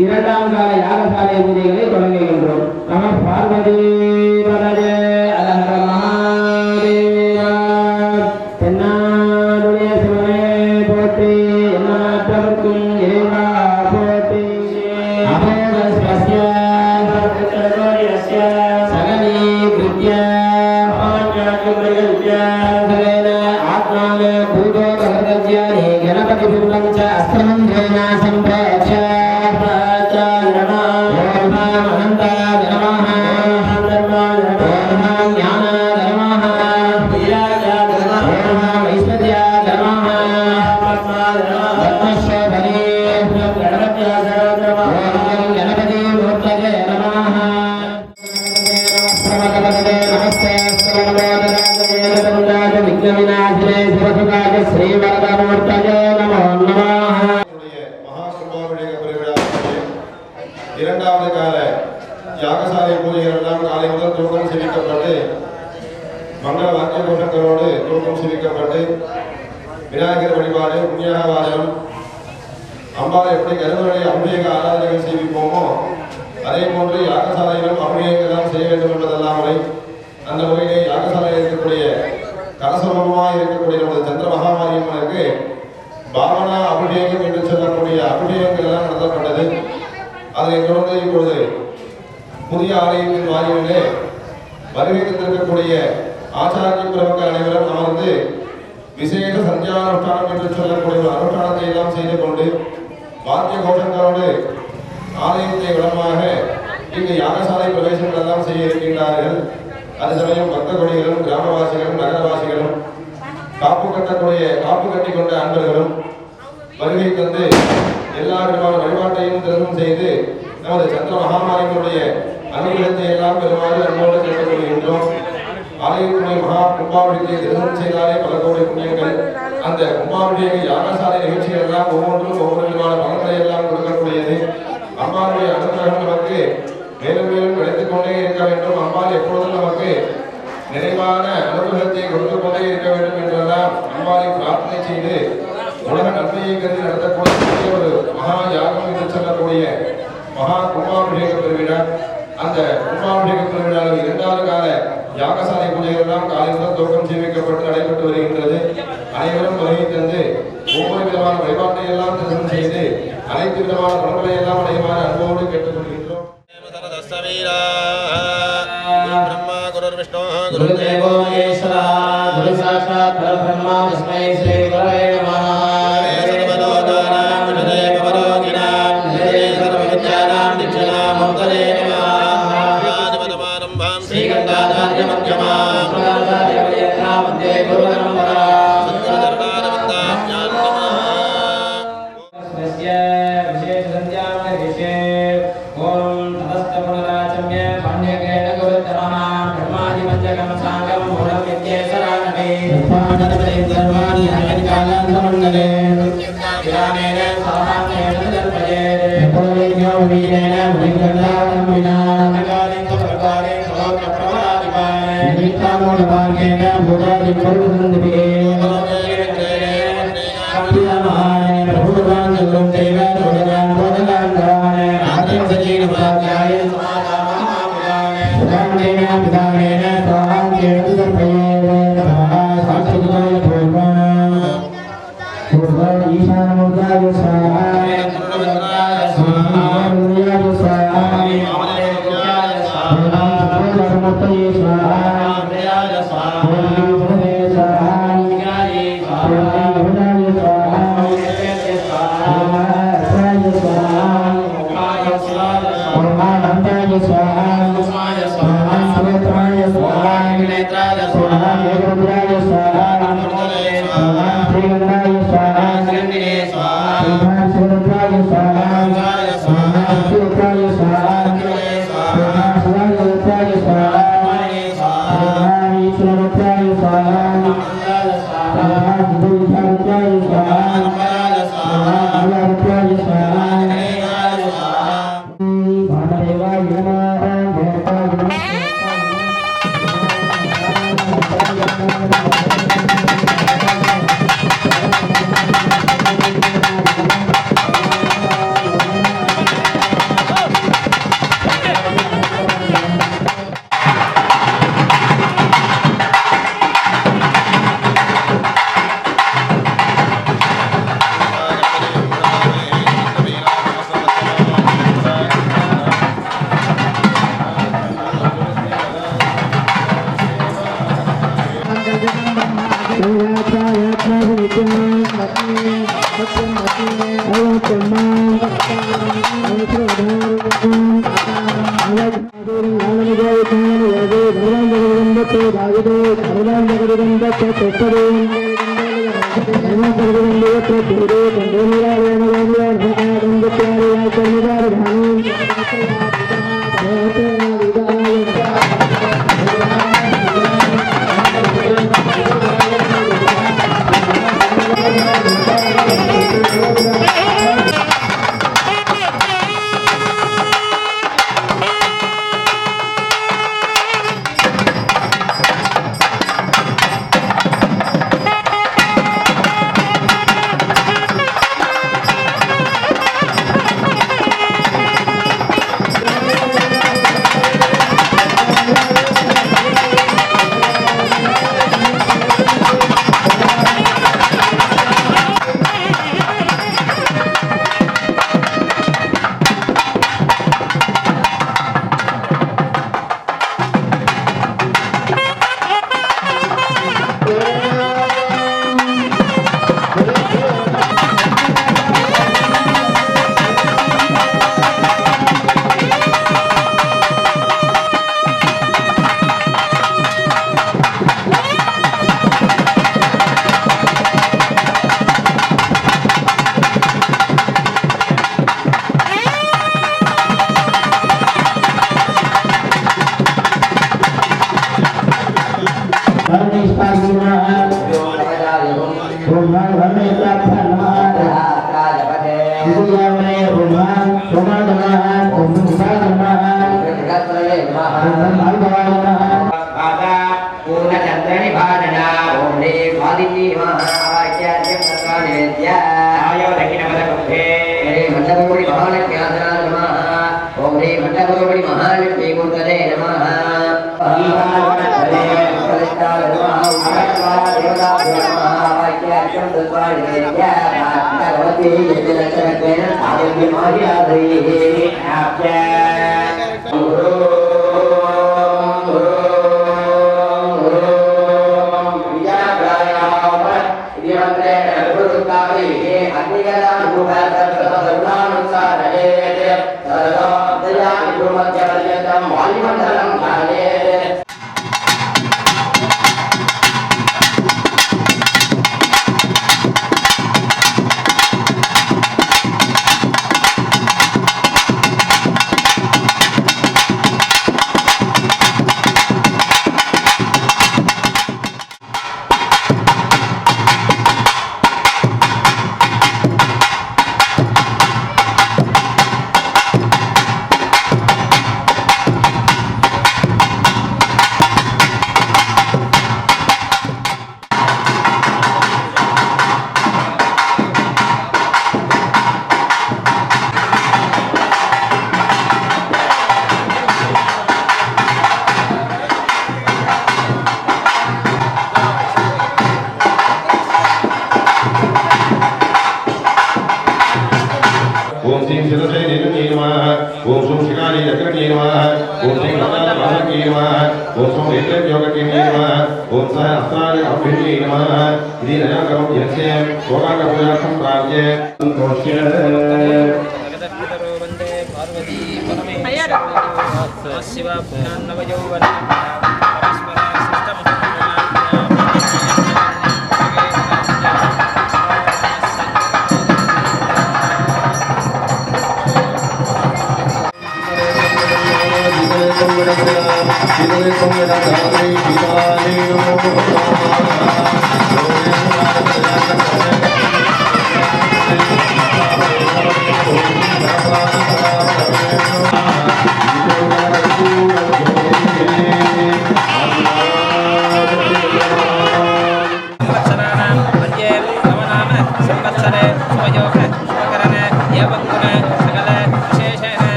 இரண்டாம் கால யாகசாலை பூஜைகளை தொடங்குகின்றோம். நம பார்வதி பதஜே அலஹர மகாதேவா. தென்னாடுடைய சிவனே போற்றி, எண்ணற்றவர்க்கும் இறைவா போற்றி. அபோதஸ்ய சகலீ கிருத்ய ஆத்மான பூதோ கர்த்தஜ்யானி கணபதி பூதம் ச அஸ்திரம் தேனா சம்பிரேக்ஷ இரண்டாவது கால யாகசாலை பூஜைகள் எல்லாம் காலை முதல் தூக்கம் செவிக்கப்பட்டு மங்கள வாக்கிய கோஷங்களோடு தூக்கம் செவிக்கப்பட்டு விநாயகர் வழிபாடு, புண்ணியாக வாசனம், அம்பாள் எப்படி கருவறை அபிஷேக ஆராதனைகள் செய்விப்போமோ அதே போன்று யாகசாலையிலும் அபிஷேகம் செய்ய வேண்டும் என்பதெல்லாம் முறை. அந்த முறையிலே யாகசாலையில் இருக்கக்கூடிய கலசரூபமாக இருக்கக்கூடிய நமது சந்திர மகாமாரியம்மனுக்கு பாவனா அபிஷேகம் என்று சொல்லக்கூடிய அபிஷேகங்கள் எல்லாம் நடத்தப்பட்டது. அதனைத் தொடர்ந்து இப்பொழுது புதிய ஆலயத்தின் வாயிலே வருகை தந்திருக்கக்கூடிய ஆச்சாரிய பிரமுக அனைவரும் அமர்ந்து விசேஷ சந்தியானுஷ்டானம் என்று சொல்லக்கூடிய ஒரு அனுஷ்டானத்தை எல்லாம் செய்து கொண்டு வாக்கிய கோஷங்களோடு ஆலயத்தை வளமாக இங்கு யாகசாலை பிரவேசங்கள் எல்லாம் செய்ய இருக்கின்றார்கள். அது சமயம் பக்த கொடிகளும் கிராமவாசிகளும் நகரவாசிகளும் காப்பு கட்டி கொண்ட அன்பர்களும் வருகை தந்து எல்லா விதமான வழிபாட்டையும் திருமணம் செய்து நமது சந்திர மகாமாரியனுடைய அனுகிரகத்தை எல்லாம் பெருமாறு அன்போடு கேட்டுக்கொள்கின்றோம். ஆலயத்துடைய மகா கும்பாபிஷேகத்தை திருமணம் செய்தாலே பல கோடி புண்ணியங்கள். அந்த கும்பாபிஷேக யாகசாலை நிகழ்ச்சிகள் எல்லாம் ஒவ்வொன்றும் ஒவ்வொரு விதமான பலன்களை எல்லாம் கொடுக்கக்கூடியது. அம்பாளுடைய அனுகிரகம் நமக்கு மேலும் மேலும் கிடைத்துக் கொண்டே இருக்க வேண்டும். அம்பாள் எப்பொழுதும் நமக்கு நிறைவான அனுகிரகத்தை கொடுத்து கொண்டே இருக்க வேண்டும் என்றெல்லாம் அம்பாளை பிரார்த்தனை செய்து உலக நன்மையை கருதி நடத்தக்கூடிய ஒரு மகா யாகம் என்று சொல்லக்கூடிய மகா கும்பாபிஷேக பெருவிழா. அந்த கும்பாபிஷேக பெருவிழாவில் இரண்டாவது கால யாகசாலை பூஜைகள் எல்லாம் காலை முதல் துவக்கம் செய்விக்கப்பட்டு நடைபெற்று வருகின்றது. அனைவரும் வருகை தந்து ஒவ்வொரு விதமான வழிபாட்டை எல்லாம் திருமணம் செய்து அனைத்து விதமான பலன்களை எல்லாம் அடையுமாறு அன்போடு கேட்டுக்கொள்கின்றோம். ब्रह्मा गुरुर्विष्णु गुरुदेवो महेश्वरः गुरु साक्षात् परब्रह्म तस्मै श्री गुरवे नमः. सर्वलोकानां विषये भवरोगिणां निधये सर्वविद्यानां दीक्षणां मौतले नमः. आदिमतमारम्भां श्रीकण्ठाचार्यमध्यमां श्रीकण्ठाचार्यपर्यन्तां वन्दे गुरुपरम्परां सद्गुरुचरणारविन्दाभ्यां नमः. तस्य विशेषसन्ध्यां करिष्ये. ओम ततश्च पुनराचम्य पाण्ड्यकेन गुरुत्तमः ब्रह्मादिपञ्चकं साङ्गं मूलं विद्येश्वरानवे सर्वाणि सर्वाणि अनिकालान् समण्डले विरामेन सामान्येन दर्पयेत् पुनर्यो वीरेण मुनिगण्डानं विना नकालिं प्रकारे श्लोकप्रवरादिपाय निमित्तामूलभागेन भूतादिपरुसन्धिभिः स्वाहा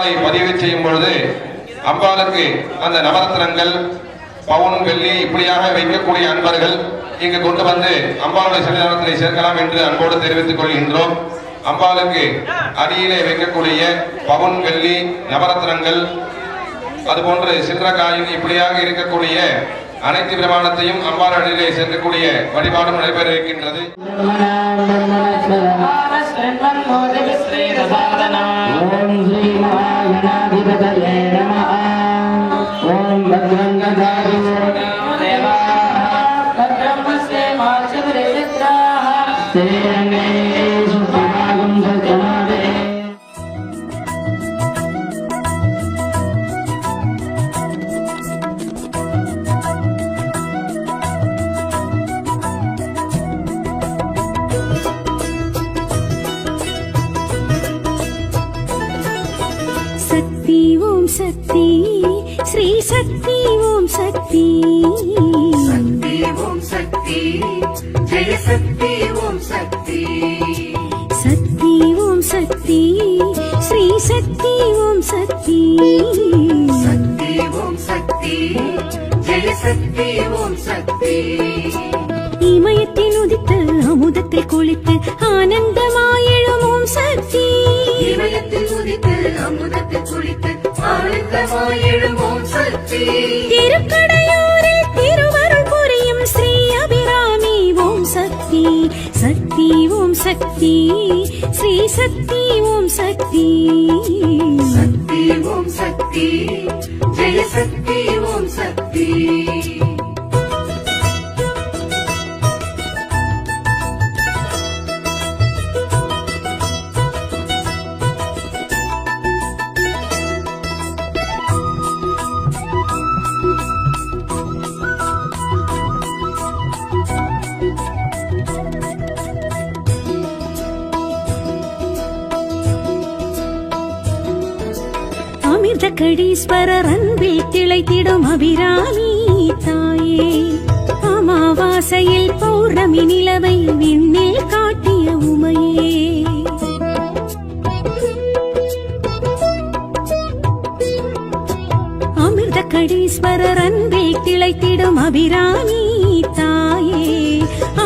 அம்பாளை பதிவு செய்யும் பொழுது அம்பாளுக்கு அந்த நவரத்னங்கள், பவுன், வெள்ளி இப்படியாக வைக்கக்கூடிய அன்பர்கள் இங்கு கொண்டு வந்து அம்பாளுடைய சன்னிதானத்தில் சேர்க்கலாம் என்று அன்போடு தெரிவித்துக் கொள்கின்றோம். அம்பாளுக்கு அடியிலே வைக்கக்கூடிய பவுன், வெள்ளி, நவரத்னங்கள், அதுபோன்று சின்றக்காயின் இப்படியாக இருக்கக்கூடிய அனைத்து பிரமாணத்தையும் அம்பாள் அடியிலே சேர்க்கக்கூடிய வழிபாடும் நடைபெற இருக்கின்றது. शक्ति श्री शक्ति ओम शक्ति शक्ति ओम शक्ति जय शक्ति ओम शक्ति शक्ति ओम शक्ति श्री शक्ति ओम शक्ति शक्ति ओम शक्ति जय शक्ति ओम शक्ति இமயத்தில் உதித்த அமுதத்தில் குளித்து ஆனந்தமாயெழும் ஓம் சக்தி இமயத்தில் உதித்த அமுதத்தில் குளித்து ஆனந்தமாயெழும் ஓம் சக்தி திருக்கடையூரில் திருவருள் புரியும் ஸ்ரீ அபிராமி ஓம் சக்தி சக்தி ஓம் சக்தி ஸ்ரீ சக்தி ஓம் சக்தி शक्ति ओम शक्ति जय शक्ति ओम शक्ति கடீஸ்வரர் அன்பில் திளைத்திடும் அபிராமி தாயே அமாவாசையில் பௌர்ணமி நிலவை விண்ணில் காட்டிய உமையே அமிர்த கடீஸ்வரர் அன்பில் திளைத்திடும் அபிராமி தாயே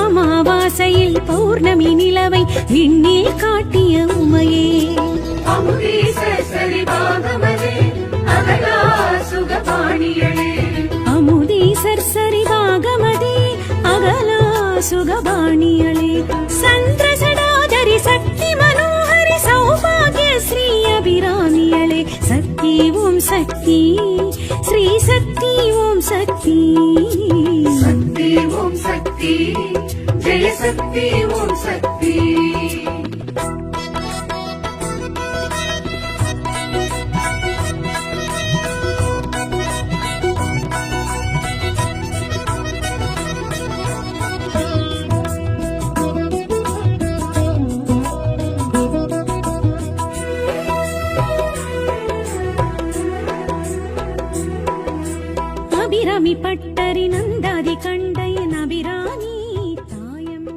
அமாவாசையில் பௌர்ணமி நிலவை விண்ணில் காட்டிய உமையே அமுதீசரி பாகமதே அகலா சுகபாணியளே அமுதீசர் சரிவாகமதே அகலா சுகபாணியளே சந்திரசடாதரி சக்தி மனோஹரி சௌபாகிய ஸ்ரீ அபிராமியளே சக்தி ஓம் சக்தி ஸ்ரீ சக்தி ஓம் சக்தி शक्ति ओम शक्ति जय शक्ति ओम शक्ति அபிராமி பட்டரி நந்தாதி கண்டையன் அபிராமி தாயம்மா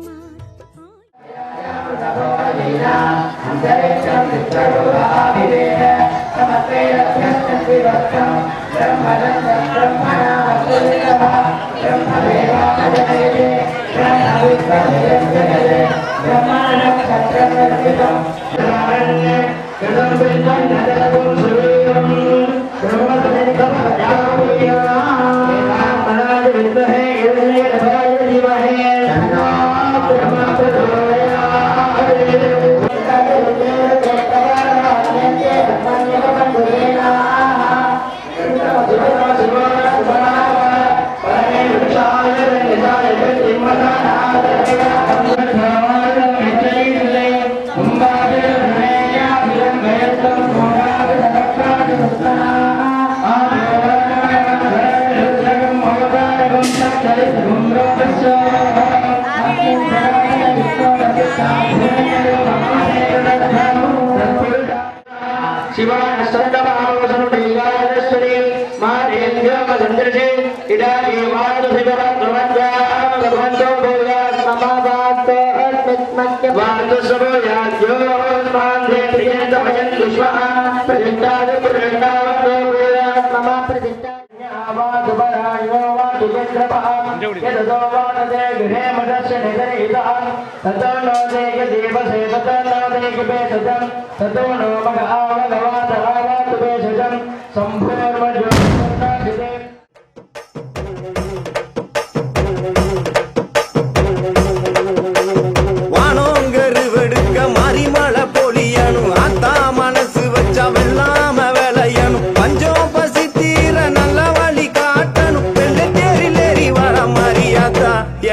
Wow.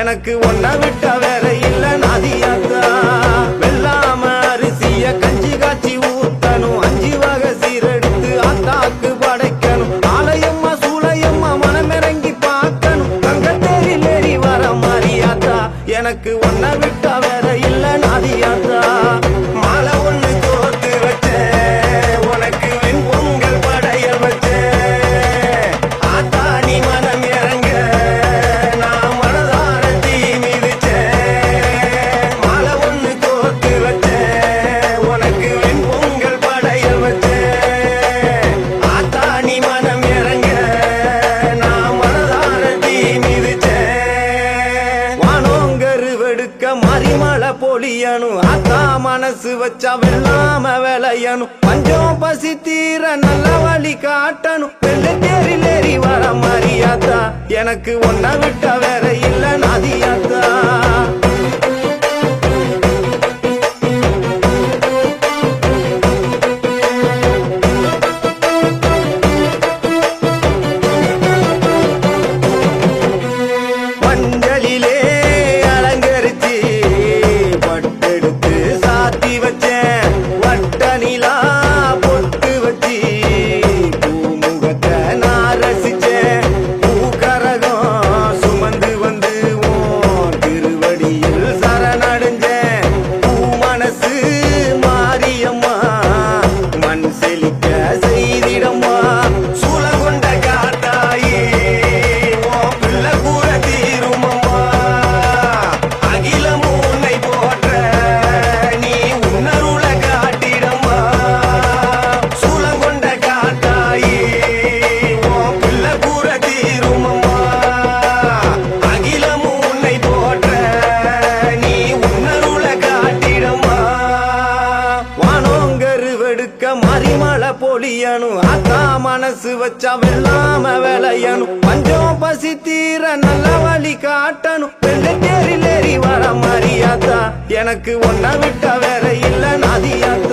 எனக்கு ஒன்ன விட்ட வேற இல்ல நாதியாத்தா வெள்ளாம அரிசிய கஞ்சி காய்ச்சி ஊத்தணும் 5 வகை சீரெடுத்து ஆத்தாக்கு படைக்கணும் ஆலயம்மா சூளையம்மா மனமிறங்கி பார்க்கணும் தங்கத்தேரில் ஏறி வர மாறியாத்தா எனக்கு ஒன்ன விட்ட வேற இல்ல நாதியாத்தா மாலை ஒண்ணு கோர்த்து வச்சேன் உனக்கு வெண்பொங்கல் படையல் வச்சேன் ஆத்தா நீ மனம் இறங்க மனசு வச்சா வெள்ளாம விளையணும் பஞ்சம் பசி தீர நல்ல வழி காட்டணும் வெள்ளை தேரில் ஏறி வர மாறியாத்தா எனக்கு ஒன்ன விட்ட வேற இல்ல நாதியாத்தா மனசு வச்சா வெள்ளாம விளையணும் பஞ்சம் பசி தீர நல்ல வழி காட்டணும் வெள்ளை தேரில் ஏறி வர மாறியாத்தா எனக்கு ஒன்ன விட்ட வேற இல்ல நாதியாத்தா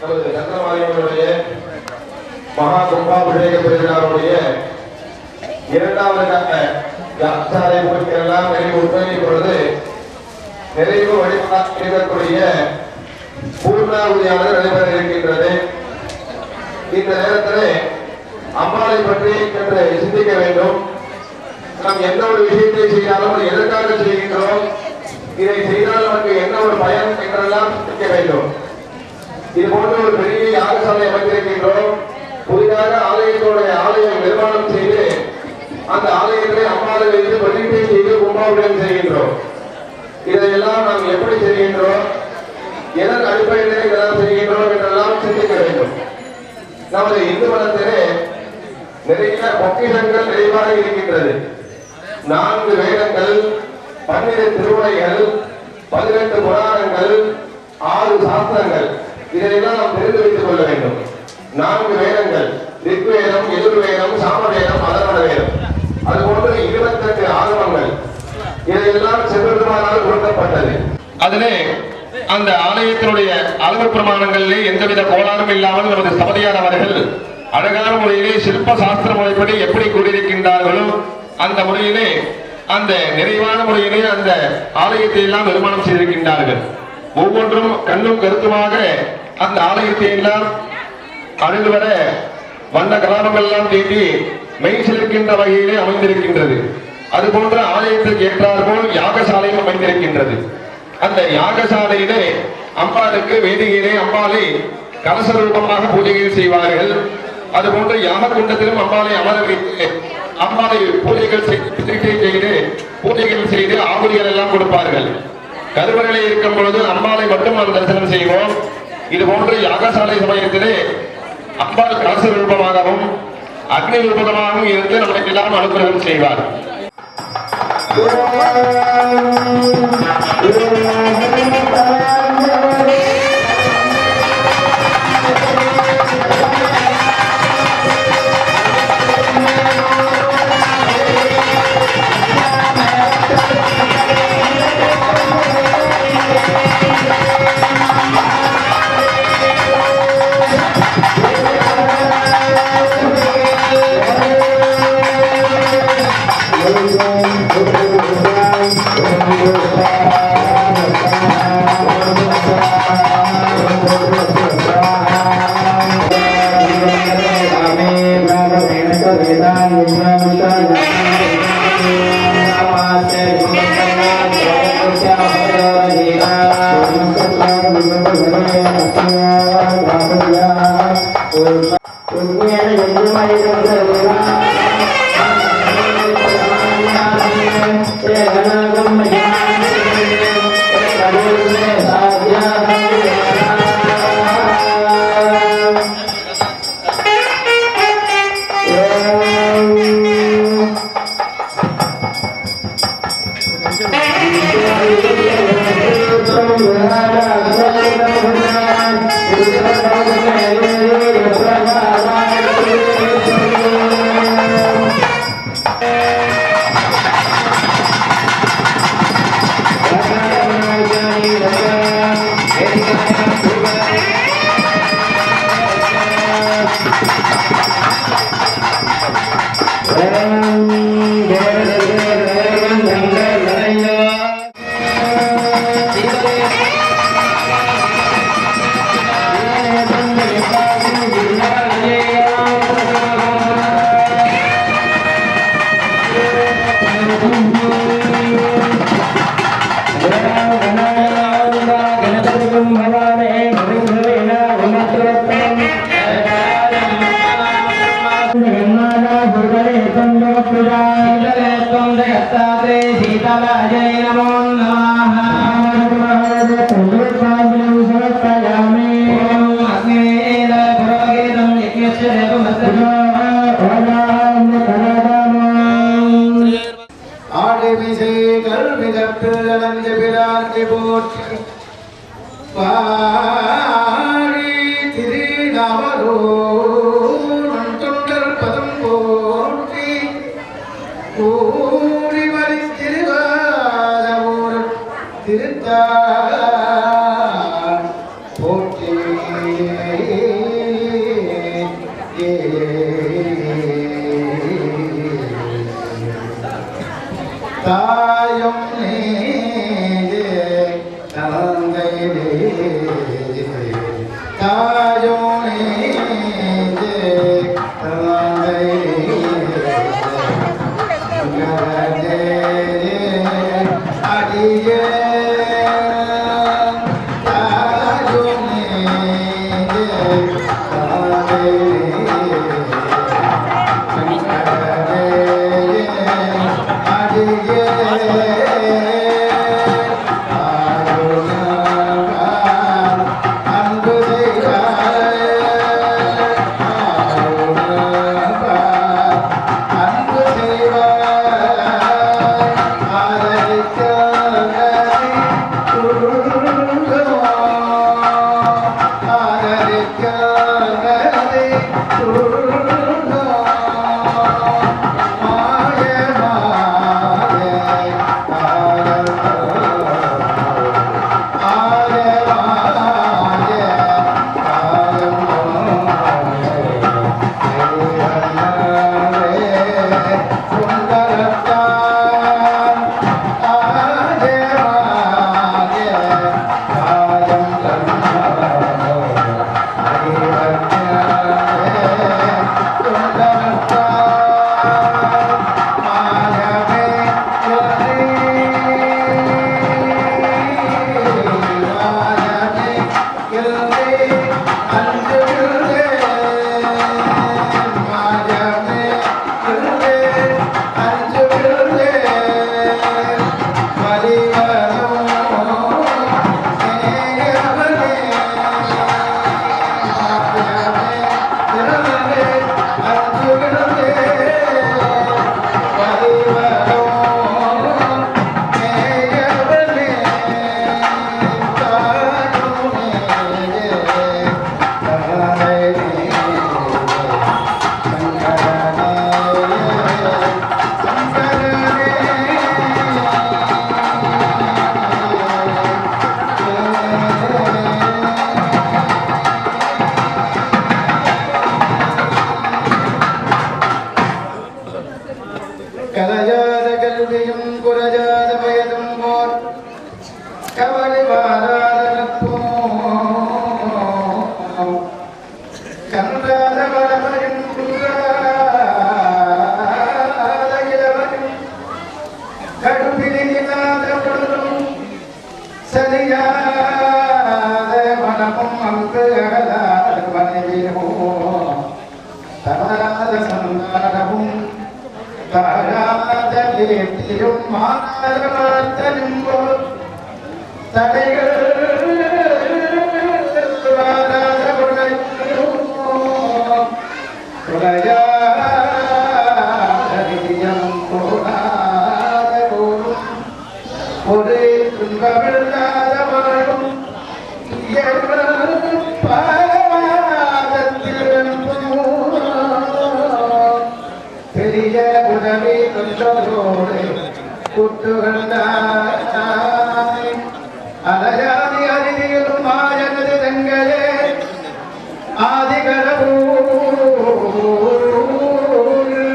நமது சந்திரமாரியம்மனுடைய மகா கும்பாபிஷேக பெருவிழாவுடைய 2வது கட்ட யாகசாலை பூஜைகளெல்லாம் நிறைவு பொழுது நிறைவு வழிபாடு செய்யக்கூடிய பூர்ணாகுதியானது நடைபெற இருக்கின்றது. இந்த நேரத்தில் அம்பாளை பற்றி சற்று சிந்திக்க வேண்டும். நாம் எந்த ஒரு விஷயத்தை செய்தாலும் அது எதற்காக செய்கின்றோம், இதை செய்தால் நமக்கு என்ன ஒரு பயன் என்றெல்லாம் சிந்திக்க வேண்டும். இது போன்ற ஒரு பெரிய யாகசாலை அமைத்திருக்கின்றோம். புதிதாக ஆலயம் நிர்மாணம் செய்து அந்த ஆலயத்தை அம்பாளை வைத்து பிரதிஷ்டை செய்து கும்பாபிஷேகம் செய்கின்றோம். இதையெல்லாம் நாம் எப்படி செய்கின்றோம், எதன் அடிப்படையிலே இதெல்லாம் செய்கின்றோம் என்றெல்லாம் சிந்திக்க வேண்டும். நமது இந்து மதத்திலே நிறைய பொக்கிஷங்கள் நிறைவாக இருக்கின்றது. 4 வேதங்கள், 12 திருமுறைகள், 18 புராணங்கள், 6 சாஸ்திரங்கள், இதையெல்லாம் நாம் தெரிந்து வைத்துக் கொள்ள வேண்டும். 4 வேதங்கள், ரிக்வேதம், எதிர்வேதம், சாமவேதம், அதர்வண வேதம், அதுபோன்று 28 ஆகமங்கள், இதையெல்லாம் சிவபெருமானால் கொடுக்கப்பட்டது. அதிலே அந்த ஆலயத்தினுடைய அளவு பிரமாணங்களிலே எந்தவித கோளாறும் இல்லாமல் நமது சபதியார் அவர்கள் அழகான முறையிலே சிற்ப சாஸ்திர முறைப்படி எப்படி கூறியிருக்கின்றார்களோ அந்த முறையிலே அந்த நிறைவான முறையிலே அந்த ஆலயத்தை எல்லாம் நிர்மாணம் செய்திருக்கின்றார்கள். ஒவ்வொன்றும் கண்ணும் கருத்துமாக அந்த ஆலயத்தை எல்லாம் அணிந்து வர வண்ண கிராமங்கள் எல்லாம் தீட்டி மெய் சிலிர்க்கின்ற வகையிலே அமைந்திருக்கின்றது. அதுபோன்ற ஆலயத்திற்கு ஏற்றாற்போல் யாகசாலையும் அமைந்திருக்கின்றது. அந்த யாகசாலையிலே அம்பாளுக்கு வேதிகையிலே அம்பாளை கலச ரூபமாக பூஜைகள் செய்வார்கள். அதுபோன்று யாக குண்டத்திலும் அம்பாளை அமர வைத்து அம்பாளை பூஜைகள் செய்து பூஜைகள் செய்து ஆகுதிகள் எல்லாம் கொடுப்பார்கள். கருவறையிலே இருக்கும் பொழுது அம்பாளை மட்டும் நாம் தரிசனம் செய்வோம். இது போன்று யாகசாலை சமயத்திலே அம்பாள் கலச ரூபமாகவும் அக்னி ரூபமாகவும் இருந்து நமக்கு எல்லாம் அனுகிரகம் செய்வார். Hare கல்வியும் குறையாத வயதும் போர் கவலை வாராதனப்போ கன்றாத வளவரும் குன்றாத இளவரும் கடுபிடியில்லாத பொழுதும் சரியாத மனமும் அங்கு அகலாத மனைவியோ தவறாத சந்தானமும் தாழாத கீர்த்தியும் மாறாத வார்த்தையும் போல் தடைகள் வாராத குறையாதம் போராத போலும் ஒரு துன்பமில்லாத வாழும் பெரிய உதவி கொண்டோரோடு கூட்டுகண்டாய் அலையாதி அறிவியலும் மாயனது தங்களே ஆதிகரூர்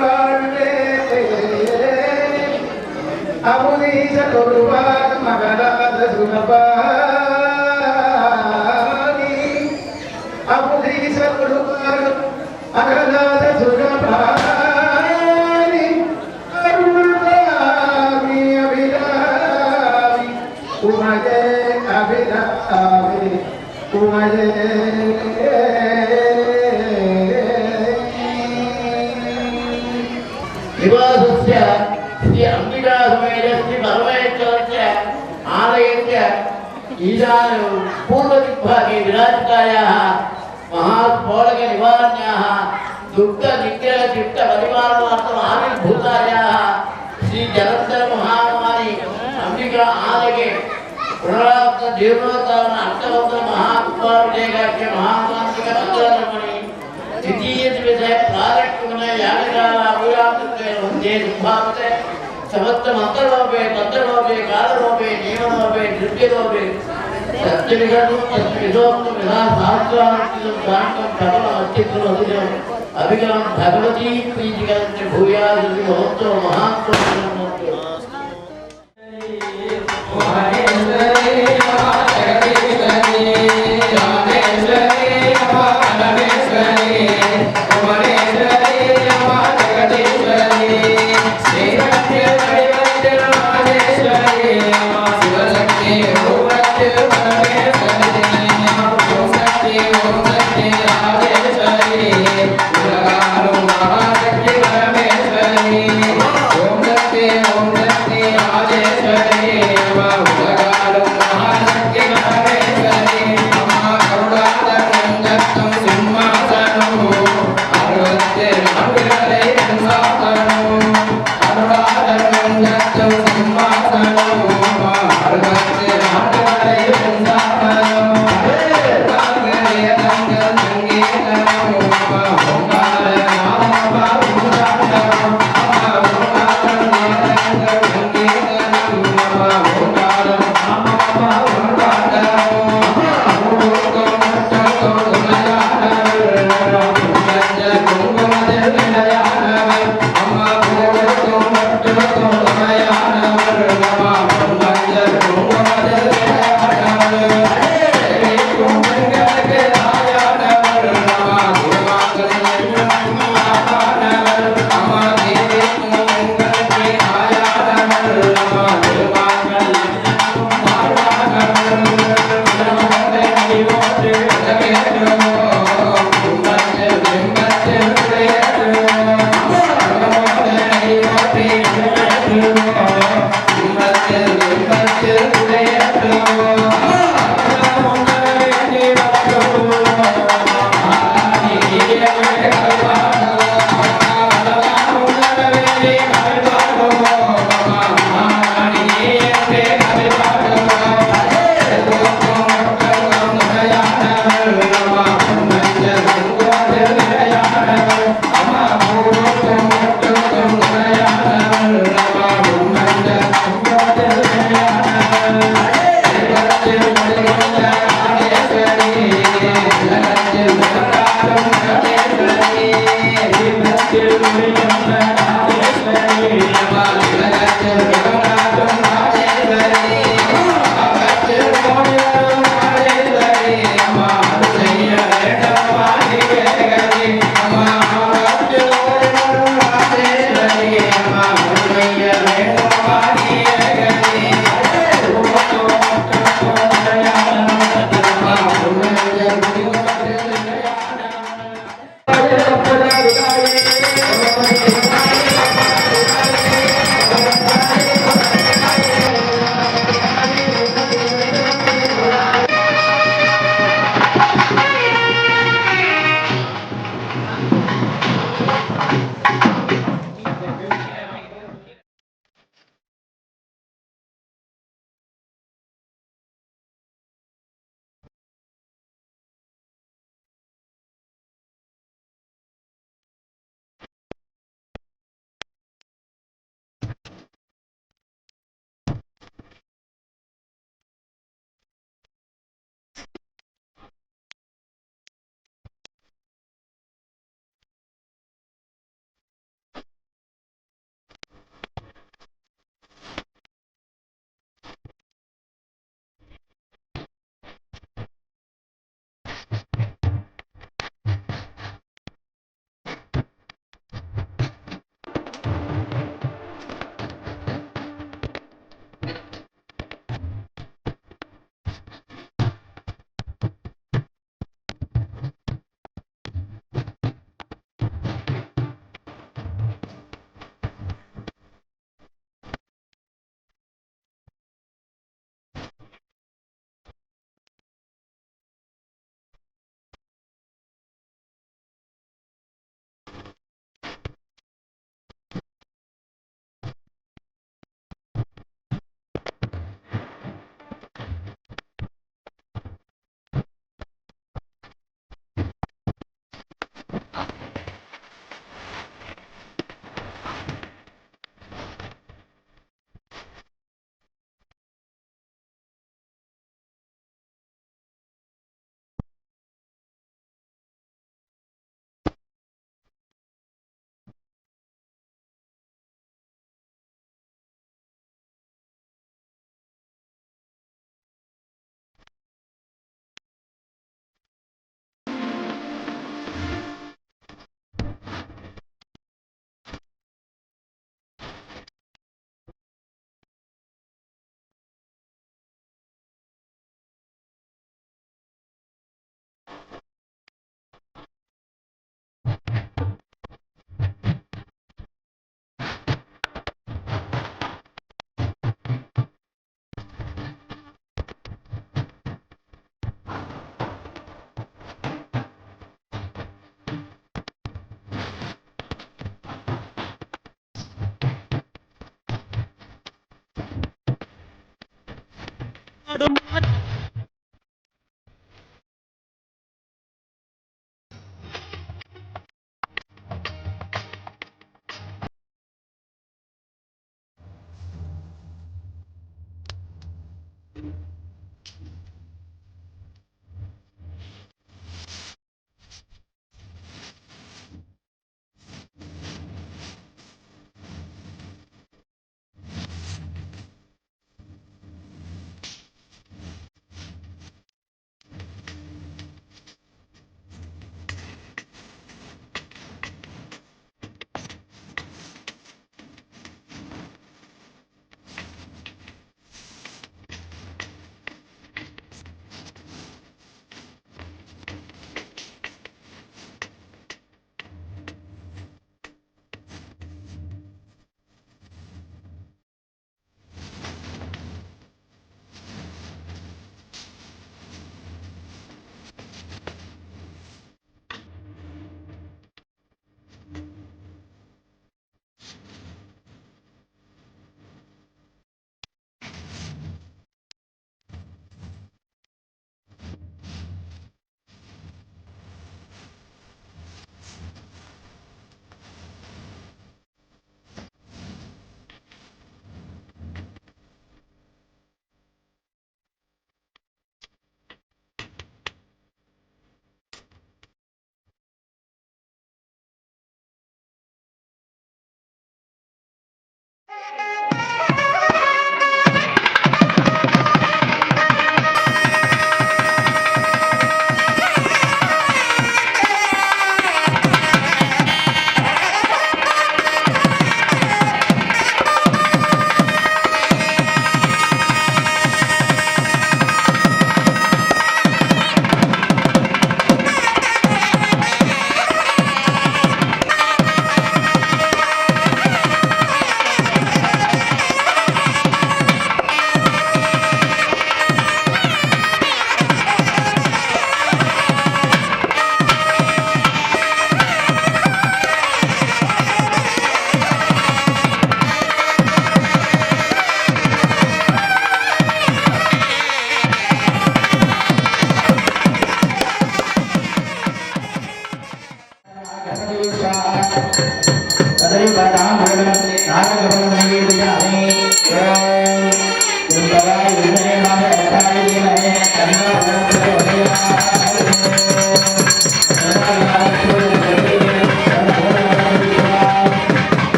வாழ்வே அமுதீச ஒருவாக மகராத சுகபாணி அமுதீச ஒருவாக அகலாத சுகபாணி அருள்வாமி அபிராமி உமதே அபிராமி உமதே निवासस्य श्री अंबिका समेत श्री परमेश्वरस्य आलयस्य ईशान पूर्वदिग्भागे विराजितायाः महास्फोटक निवारण्याः दुःख निग्रह चित्त परिवारणार्थम् आविर्भूतायाः श्री जलंधर महामारी अंबिका आलये पुनरावृत्त जीर्णोद्धारण अर्थवन्त महाकुमारविजयकाख्य महामान्तिक मंगलरमणि द्वितीय दिवसे प्रारक्तमने यागकाल अभिरामत्वे वन्दे दुर्भावते समस्त मंत्रलोपे तन्त्रलोपे काललोपे नियमलोपे द्रव्यलोपे सत्यविघटनं तत्विदोक्तं यथा शास्त्रानुष्ठितं शान्तं प्रबलम् अस्तित्वम् अधिकम् अभिगमं भगवती प्रीतिकरञ्च भूयादिति भवतो महात्मनः ஓம் சக்தி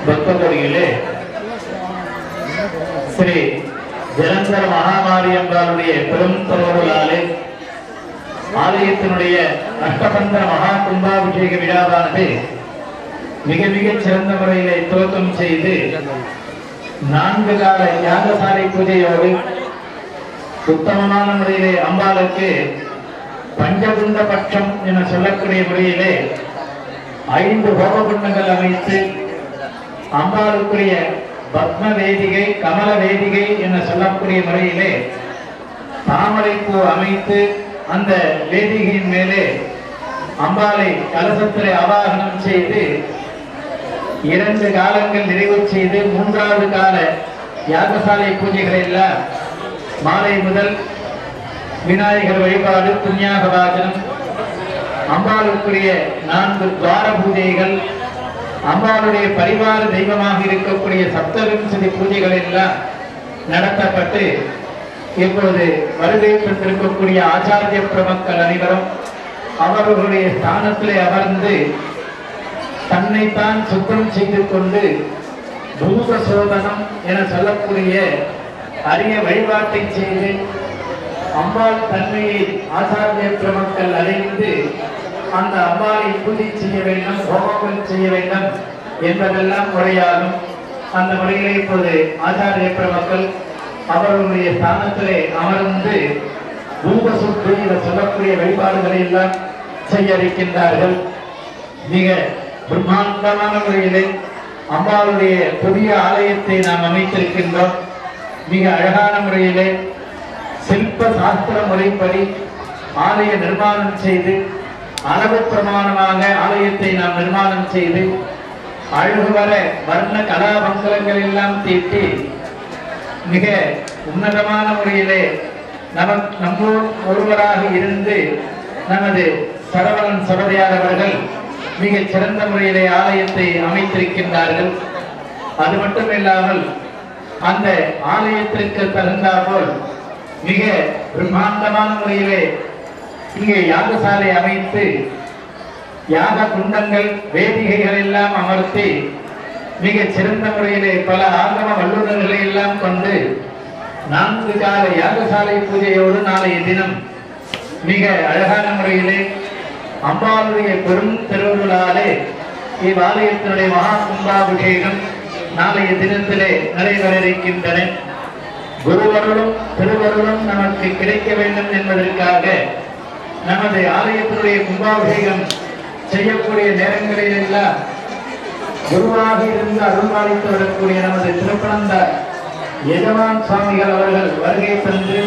பக்தகோடியிலே ஸ்ரீ ஜலந்தர மகாமாரியம்பாளுடைய பெரும் திருவிழாவிலே ஆலயத்தினுடைய அஷ்டபந்தர மகா கும்பாபிஷேக விழாவானது மிக மிக சிறந்த முறையிலே துவக்கம் செய்து 4 கால யாகசாலை பூஜையோடு உத்தமமான முறையிலே அம்பாளுக்கு பஞ்சகுண்ட பட்சம் என சொல்லக்கூடிய முறையிலே 5 ஹோமகுண்டங்கள் அமைத்து அம்பாளுக்குரிய பத்ம வேதிகை கமல வேதிகை என சொல்லக்கூடிய முறையிலே தாமரைப்பூ அமைத்து அந்த வேதிகையின் மேலே அம்பாளை கலசத்திலே ஆவாகனம் செய்து 2 காலங்கள் நிறைவு செய்து 3வது கால யாகசாலை பூஜைகள் எல்லாம் மாலை முதல் விநாயகர் வழிபாடு புண்ணியாக வாசனம் அம்பாளுக்குரிய 4 துவார பூஜைகள் அம்பாளுடைய பரிவார தெய்வமாக இருக்கக்கூடிய சப்தவிம்சதி பூஜைகள் எல்லாம் நடத்தப்பட்டு இப்பொழுது வருகை பெற்றிருக்கக்கூடிய ஆச்சாரிய பிரமக்கள் அனைவரும் அவர்களுடைய ஸ்தானத்திலே அமர்ந்து தன்னைத்தான் சுத்தம் செய்து கொண்டு பூத சோதனம் என சொல்லக்கூடிய அரிய வழிபாட்டை செய்து அம்பாள் தன்மையை ஆச்சாரிய பிரமக்கள் அறிந்து அந்த அம்பாளை பூஜை செய்ய வேண்டும், ஹோமங்கள் செய்ய வேண்டும் என்பதெல்லாம் முறையாகும். அந்த முறையிலே இப்போது ஆச்சாரிய பிரமக்கள் அவர்களுடைய ஸ்தானத்திலே அமர்ந்து பூபசுத்தி என சொல்லக்கூடிய வழிபாடுகளை எல்லாம் செய்ய இருக்கின்றார்கள். மிக பிரம்மாண்டமான முறையிலே அம்பாளுடைய புதிய ஆலயத்தை நாம் அமைத்திருக்கின்றோம். மிக அழகான முறையிலே சில்ப சாஸ்திர முறைப்படி ஆலய நிர்மாணம் செய்து அளவு பிரமாணமாக ஆலயத்தை நாம் நிர்மாணம் செய்து அழகு வர வர்ண கலாபங்கலங்கள் எல்லாம் தீட்டி மிக உன்னதமான முறையிலே நம்மோடு ஒருவராக இருந்து நமது சரவணன் சபதையார் அவர்கள் மிக சிறந்த முறையிலே ஆலயத்தை அமைத்திருக்கின்றார்கள். அது மட்டுமில்லாமல் அந்த ஆலயத்திற்கு தகுந்தாற்போல் மிக பிரம்மாண்டமான முறையிலே இங்கே யாகசாலை அமைத்து யாக குண்டங்கள் வேதிகைகள் எல்லாம் அமர்த்தி மிக சிறந்த முறையிலே பல ஆகம வல்லுநர்களை எல்லாம் கொண்டு 4 கால யாகசாலை பூஜையோடு நாளைய தினம் மிக அழகான முறையிலே அம்பாளுடைய பெரும் திருவிழாவிலே இவ்வாலயத்தினுடைய மகா கும்பாபிஷேகம் நாளைய தினத்திலே நடைபெற இருக்கின்றன. குருவருளும் திருவருளும் நமக்கு கிடைக்க வேண்டும் என்பதற்காக நமது ஆலயத்தினுடைய கும்பாபிஷேகம் செய்யக்கூடிய நேரங்களில் எல்லாம் குருவாக இருந்து அருள்பாலித்து வரக்கூடிய நமது திருப்பனந்த எஜமான் சுவாமிகள் அவர்கள் வருகை தந்து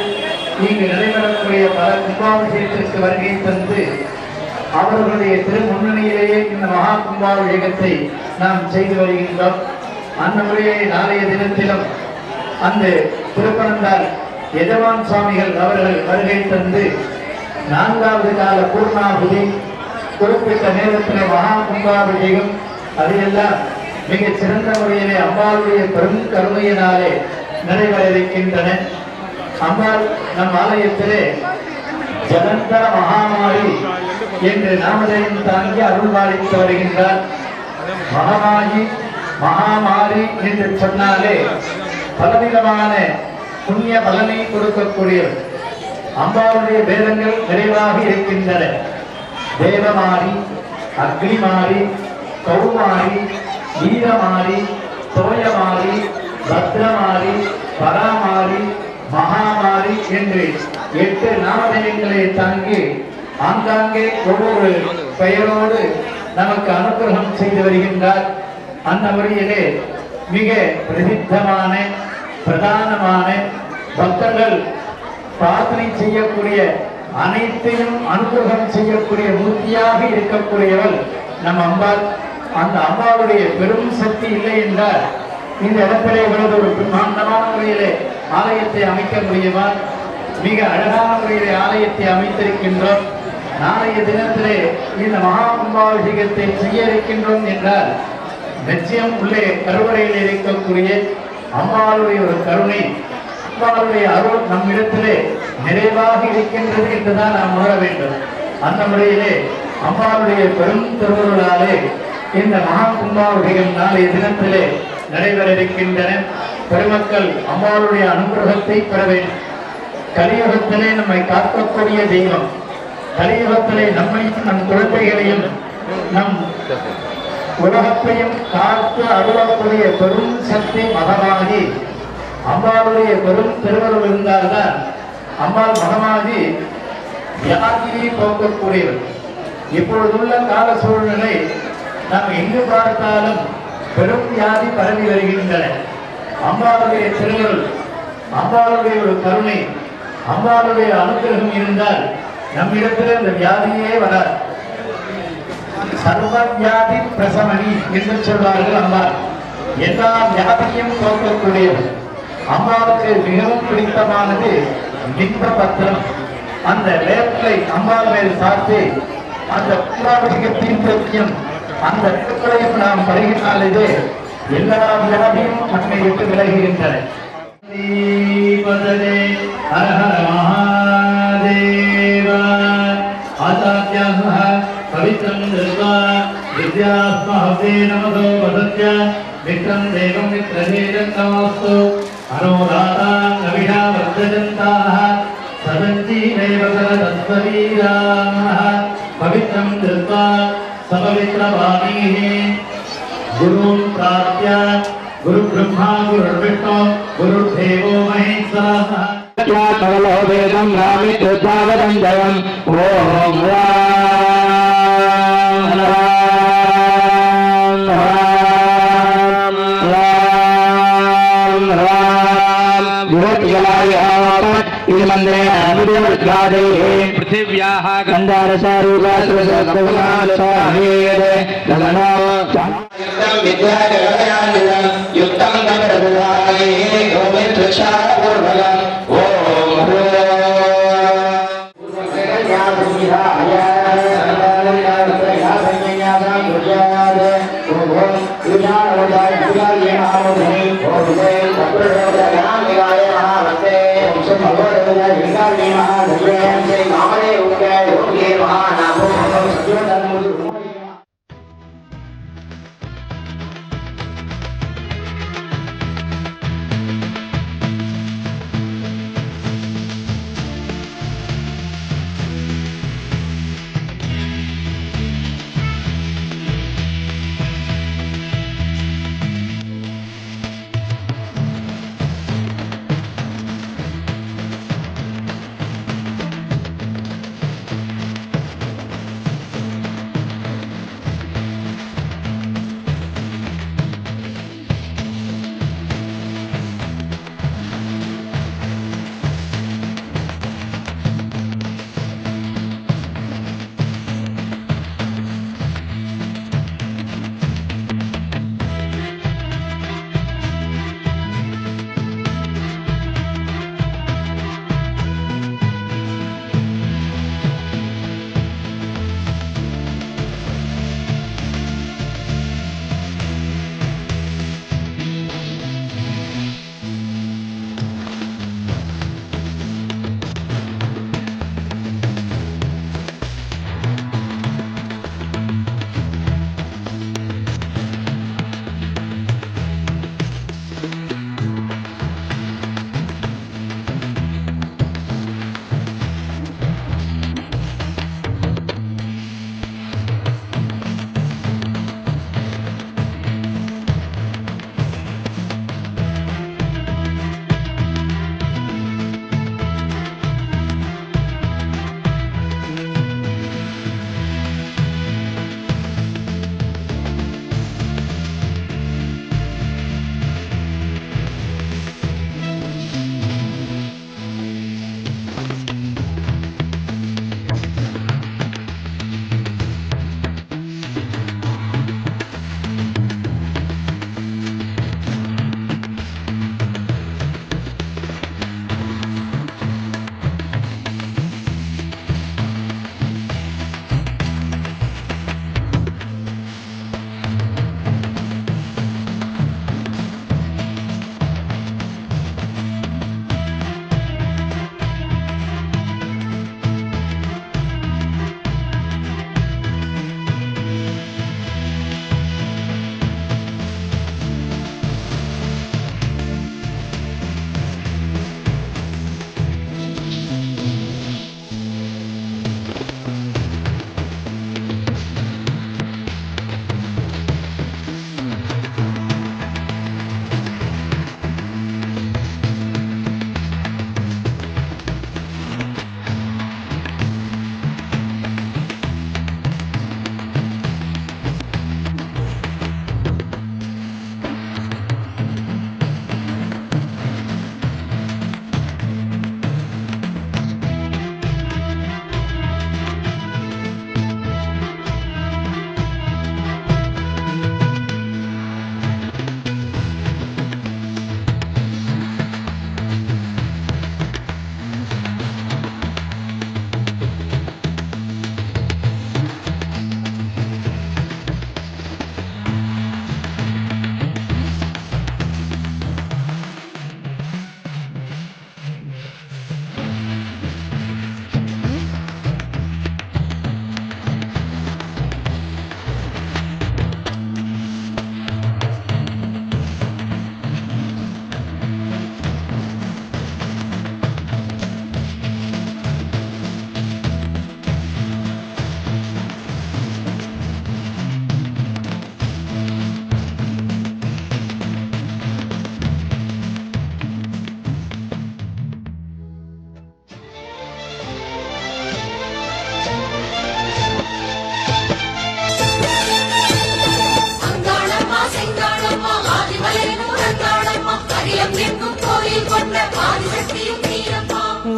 இங்கு நடைபெறக்கூடிய பல கும்பாபிஷேகத்திற்கு வருகை தந்து அவர்களுடைய திருமுன்னணியிலேயே இந்த மகா கும்பாபிஷேகத்தை நாம் செய்து வருகின்றோம். அந்த முறையை நாளைய தினத்திலும் அந்த திருப்பனந்தார் எஜமான் சுவாமிகள் அவர்கள் வருகை தந்து 4வது கால பூர்ணாகுதி குறிப்பிட்ட நேரத்தில் மகா கும்பாபிஷேகம் அதையெல்லாம் மிக சிறந்த முறையிலே அம்பாளுடைய பெரும் கருணையினாலே நடைபெற இருக்கின்றன. அம்பாள் நம் ஆலயத்திலே ஜலந்தர மகாமாரி என்று நாமதேயம் தாங்கி அருள்பாலித்து வருகின்றார். மகாமாரி என்று சொன்னாலே பலவிதமான புண்ணிய பலனை கொடுக்கக்கூடிய அம்பாளுடைய வேதங்கள் நிறைவாக இருக்கின்றன. தேவமாரி, அக்னிமாரி, கௌமாரி, வீரமாரி, தோயமாரி, பத்ரமாரி, பராமாரி, மகாமாரி என்று 8 நாமதேயங்களை தாங்கி ஆங்காங்கே ஒவ்வொரு பெயரோடு நமக்கு அனுகிரகம் செய்து வருகின்றார். அந்த முறையிலே மிக பிரசித்தமான பிரதானமான பக்தர்கள் பிரார்த்தனை செய்யக்கூடிய அனைத்தையும் அனுகிரகம் செய்யக்கூடிய மூர்த்தியாக இருக்கக்கூடியவள் நம் அம்பாள். அந்த அம்பாளுடைய பெரும் சக்தி இல்லை என்றால் இந்த இடத்திலே இவ்வளவு ஒரு பிரம்மாண்டமான முறையிலே ஆலயத்தை அமைக்க முடியுமா? மிக அழகான முறையிலே ஆலயத்தை அமைத்திருக்கின்றோம். நாளைய தினத்திலே இந்த மகா கும்பாபிஷேகத்தை செய்ய இருக்கின்றோம் என்றால் நிச்சயம் உள்ளே கருவறையில் இருக்கக்கூடிய அம்பாளுடைய ஒரு கருணை, அம்பாளுடைய அருள் நம்மிடத்திலே நிறைவாக இருக்கின்றது என்றுதான் நாம் உணர வேண்டும். அந்த முறையிலே அம்பாளுடைய பெரும் திருவருளாலே இந்த மகா கும்பாபிஷேகம் நாளைய தினத்திலே நடைபெற இருக்கின்றன. பெருமக்கள் அம்பாளுடைய அனுகிரகத்தை பெற வேண்டும். கலியுகத்திலே நம்மை காக்கக்கூடிய தெய்வம், கலியுகத்திலே நம்மையும் நம் குழந்தைகளையும் நம் உலகத்தையும் காத்து அருளக்கூடிய பெரும் சக்தி மகமாகி அம்பாளுடைய பெரும் திருவருள் இருந்தால்தான் அம்பாள் மகமாகி வியாதியை போக்கக்கூடியவர். இப்பொழுதுள்ள கால சூழ்நிலை நாம் எங்கு பார்த்தாலும் பெரும் வியாதி பரவி வருகின்றன. அம்பாளுடைய திருவருள், அம்பாளுடைய ஒரு கருணை, அம்பாளுடைய அனுகிரகம் இருந்தால் நம்மிடத்தில் இந்த வியாதியே வராது. சர்வ வியாதி பிரசமணி என்று சொல்வார்கள் அம்பாள். எல்லா வியாதியும் போக்கக்கூடியவர். அம்பாளுக்கு மிகவும் பிடித்தமானது லிம்ப பத்திரம். அந்த வேப்பலை அம்பாள் மேல் சார்த்து அந்த கும்பாபிஷேகத்தின் சத்தியம் அந்த வேப்பலையும் நாம் பருகினாலே எல்லா வியாதியும் நம்மை விட்டு விலகுகின்றன. ஹர ஹர மகாதேவ. ஆச்சார்யாः பவித்ரம் திருவா வித்யாஸ்மஹே நமதோ வதத்ய விக்ரம் தேவம் விக்ரதேஜம் நமஸ்து அனோராதா கவிஷா வர்த்தஜந்தாः சதஞ்சீவேவ சரதஸ்வரீராமः பவித்ரம் திருவா சபவித்ரவாணீः குருன் பிராப்ய குரு பிரம்மா குரு விஷ்ணு குரு தேவோ மகேஸ்வரः கவலோ வேதம் ராமித்ருத்தாவதம் ஜயம் ஓம் ராம் ராம் ராம் ராம் ராம் விரோதிகளாய இது மந்திரே அனுதிவர்காதே பிருத்திவ்யாஹ கந்தாரசாரூபாசுரசப்தகுணாலசாஹேதே கலனோ வித்யாஜகயானிதம் யுக்தம் தமரதுதாயே கோவித்ருஷாபூர்வகம்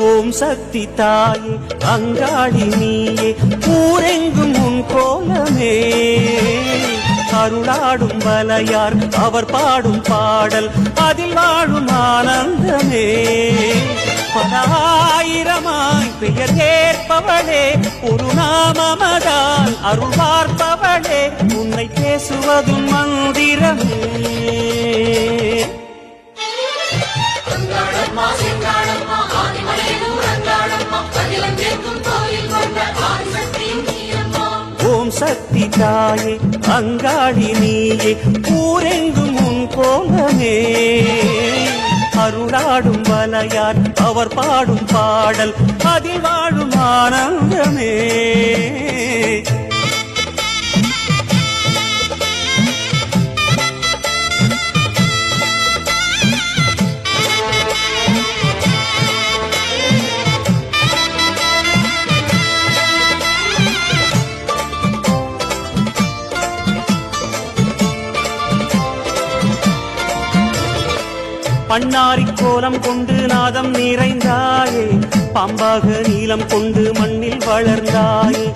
ஓம் சக்தி தாயே அங்காளி நீயே ஊரெங்கும் உன் கோலமே அருளாடும் வலையார் அவர் பாடும் பாடல் அதில் வாழும் ஆனந்தமே பலாயிரமாய் பெயர் கேட்பவளே ஒரு நாமமதால் அருள் பார்ப்பவளே உன்னை பேசுவதும் மந்திரமே ஓம் சக்தி தாயே அங்காளி நீயே ஊரெங்கும் உன் கோலமே அருளாடும் வலையார் அவர் பாடும் பாடல் அதில் வாழும் ஆனந்தமே பண்ணாரி கோலம் கொண்டு நாதம் நிறைந்தாயே பாம்பாக நீலம் கொண்டு மண்ணில் வளர்ந்தாயே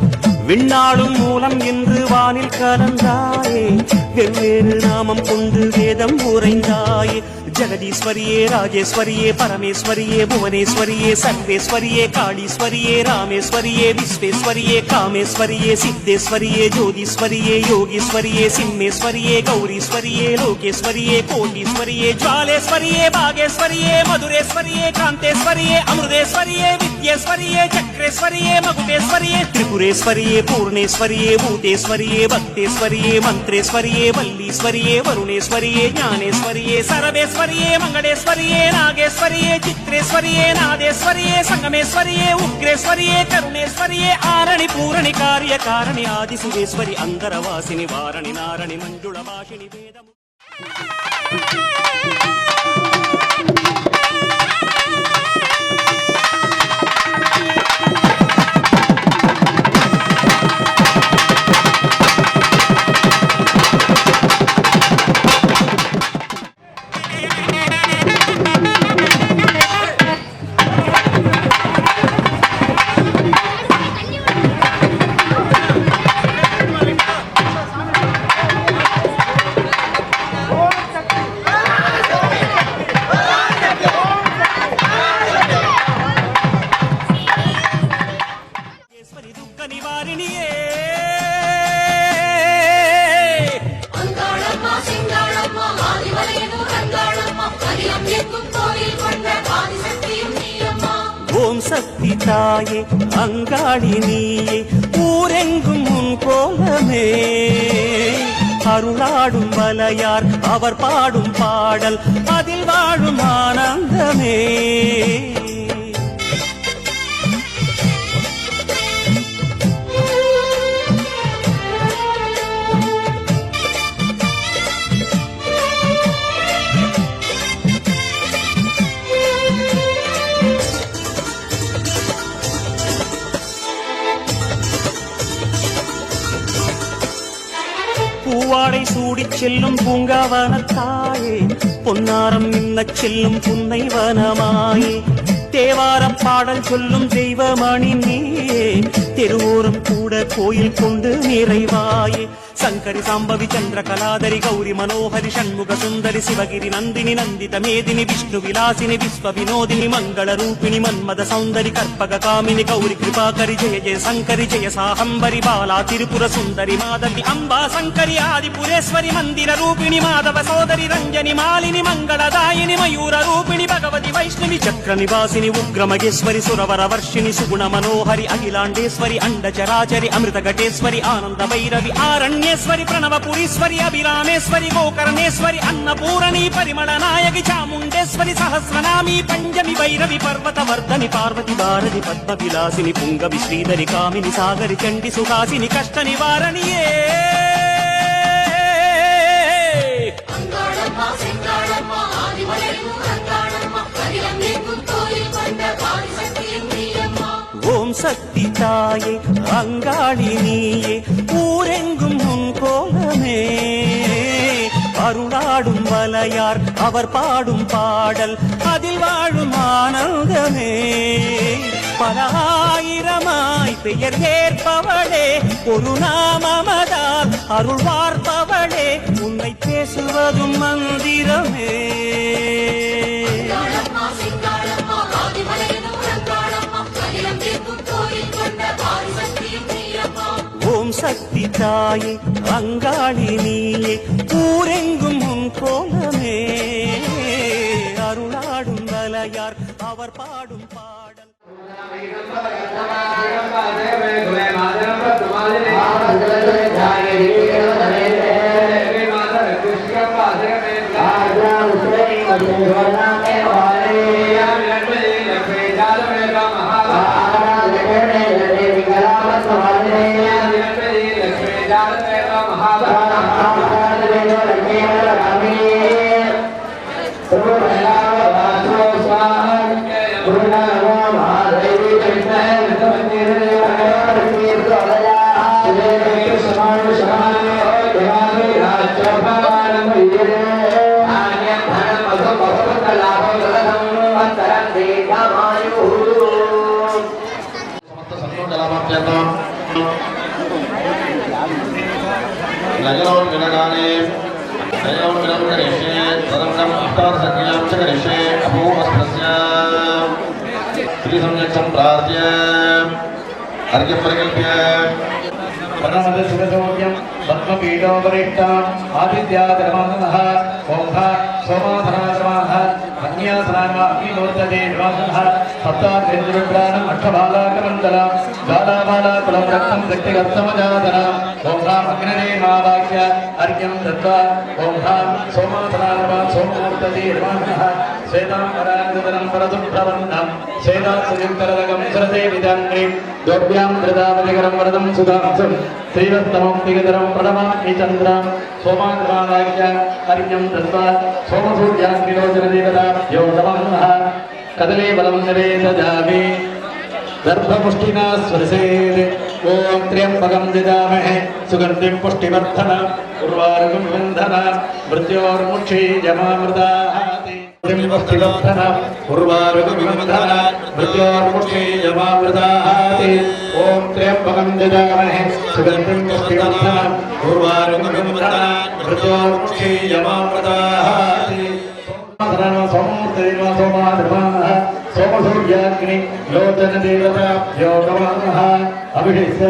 விண்ணாளும் மூலம் என்று வானில் கலந்தாயே வெவ்வேறு நாமம் கொண்டு வேதம் உரைந்தாயே ஜெகதீஸ்வரியே ராஜேஸ்வரியே பரமேஸ்வரியே புவனேஸ்வரியே சர்வேஸ்வரியே காளீஸ்வரியே ராமேஸ்வரியே விஸ்வேஸ்வரியே காமேஸ்வரியே சித்தேஸ்வரியே ஜோதீஸ்வரியே யோகீஸ்வரியே சிம்மேஸ்வரியே கௌரீஸ்வரியே லோகேஸ்வரியே கோட்டீஸ்வரியே ஜுவாலேஸ்வரியே பாகேஸ்வரியே மதுரேஸ்வரியே காந்தேஸ்வரியே அமிர்தேஸ்வரியே வித்யேஸ்வரியே சக்ரேஸ்வரியே மகுடேஸ்வரியே திரிபுரேஸ்வரியே பூர்ணேஸ்வரியே பூதேஸ்வரியே பக்தேஸ்வரியே மந்திரேஸ்வரியே வல்லீஸ்வரியே வருணேஸ்வரியே ஞானேஸ்வரியே சரவேஸ்வரியே மங்களேஸ்வரியே நாகேஸ்வரியே சித்ரேஸ்வரியே நாதேஸ்வரியே சங்கமேஸ்வரியே உக்ரேஸ்வரியே கருணேஸ்வரியே ஆரணி பூரணி காரிய காரணி ஆதிசிவேஸ்வரி அந்தரவாசினி வாரணி நாரணி மஞ்சுள வாஷினி வேதம் ஓம் சக்தி தாயே அங்காளி நீயே ஊரெங்கும் உன் கோலமே அருளாடும் வலையார் அவர் பாடும் பாடல் அதில் வாழும் ஆனந்தமே பூவாடை சூடிச் செல்லும் பூங்காவனத்தாயே பொன்னாரம் மின்னச் செல்லும் புன்னை வனமாயே தேவாரம் பாடல் சொல்லும் தெய்வமணி நீயே தெருவோரம் கூட கோயில் கொண்டு நிறைவாயே சங்கரி சாம்பவி சந்திர கலாதரி கௌரி மனோஹரி ஷண்முக சுந்தரி சிவகிரி நந்தினி நந்தித மேதினி விஷ்ணு விலாசினி விஸ்வ வினோதினி மங்கள ரூபிணி மன்மத சௌந்தரி கற்பக காமினி கௌரி கிருபாகரி ஜெய ஜெய சங்கரி ஜெய சாஹம்பரி பாலா திரிபுர சுந்தரி மாதவி அம்பா சங்கரி ஆதிபுரேஸ்வரி மந்திர ரூபிணி மாதவ சோதரி ரஞ்சனி மாலினி மங்களதாயினி மயூர ரூபிணி பகவதி வைஷ்ணவி சக்கர நிவாசினி உக்ர மகேஸ்வரி சுரவர வர்ஷிணி சுகுண மனோஹரி அகிலாண்டேஸ்வரி அண்ட சராச்சரி அமிர்த கட்டேஸ்வரி ஆனந்த வைரவி ஆரண்யேஸ்வரி பிரணவபுரீஸ்வரி அபிராமேஸ்வரி கோகர்ணேஸ்வரி அன்னபூரணி பரிமள நாயகி சாமுண்டேஸ்வரி சஹஸ்ரநாமி பஞ்சமி வைரவி பர்வத வர்தனி பார்வதி பாரதி பத்ம விலாசினி புங்கவி ஸ்ரீதரி காமினி சாகரி சண்டி சுகாசினி கஷ்ட நிவாரணியே ஓம் சக்தி தாயே அங்காளி நீயே ஊரெங்கும் உன் கோலமே அருளாடும் வலையார் அவர் பாடும் பாடல் அதில் அதில் வாழும் ஆனந்தமே. பல ஆயிரமாய் பெயர் ஏற்பவளே, ஒரு நாமமதால் அருள் பார்ப்பவளே, உன்னை பேசுவதும் மந்திரமே. ஓம் சக்தி தாயே அங்காளி நீயே, ஊரெங்கும் உன் கோலமே. அருளாடும் வலையார் அவர் பாடும் பாடல். नगरोन् विनगाने नयोन् विनं करिष्ये तदङ्गम् अष्टादशक्रियां च करिष्ये अपूर्वस्पस्य इति सम्यक् सम्प्रार्थ्य अर्घ्यं परिकल्प्य परमद सुखसौख्यं पद्मपीठोपरिष्टाम् आदित्याधर्मानः ओंः सोमाधनाधर्माः अन्यासनाः अग्निमूर्तये निवासः सप्ताद्रिन्द्रविप्राणम् अष्टबालाकमण्डलम् बालाबालाकुलं रक्तं शक्तिगत्समजातनम् ओंः अग्नये मावाक्य अर्घ्यं दत्त्वा ओंः सोमाधनाधर्मा सोममूर्तये निवासः श्वेताम्बराङ्गदनं परदुःप्रवन्नं श्वेतात्सयुक्तरदकं सुरते विदाङ्ग्रे द्रव्यां धृतावलिकरं वरदं सुधांसुं श्रीवत्तमौक्तिकधरं प्रणमामि चन्द्रं सोमाग्रहावाक्य अर्घ्यं दत्त्वा सोमसूर्याग्निलोचनदेवताभ्यो नमः कदली बलं निवेदयामि दर्भमुष्टिना स्वरसेत् ॐ त्र्यम्बकं यजामहे सुगन्धिं पुष्टिवर्धनम् उर्वारुकं बन्धनम् मृत्योर्मुक्षीयमामृतात् पुष्टिवर्धनम् उर्वारुकं बन्धनम् मृत्योर्मुक्षीयमामृतात् ॐ त्र्यम्बकं यजामहे सुगन्धिं पुष्टिवर्धनम् उर्वारुकं बन्धनम् मृत्योर्मुक्षीयमामृतात् सोमाधर्माः सोमसूर्याग्नि लोचन देवताभ्यो नमः अभिषिच्य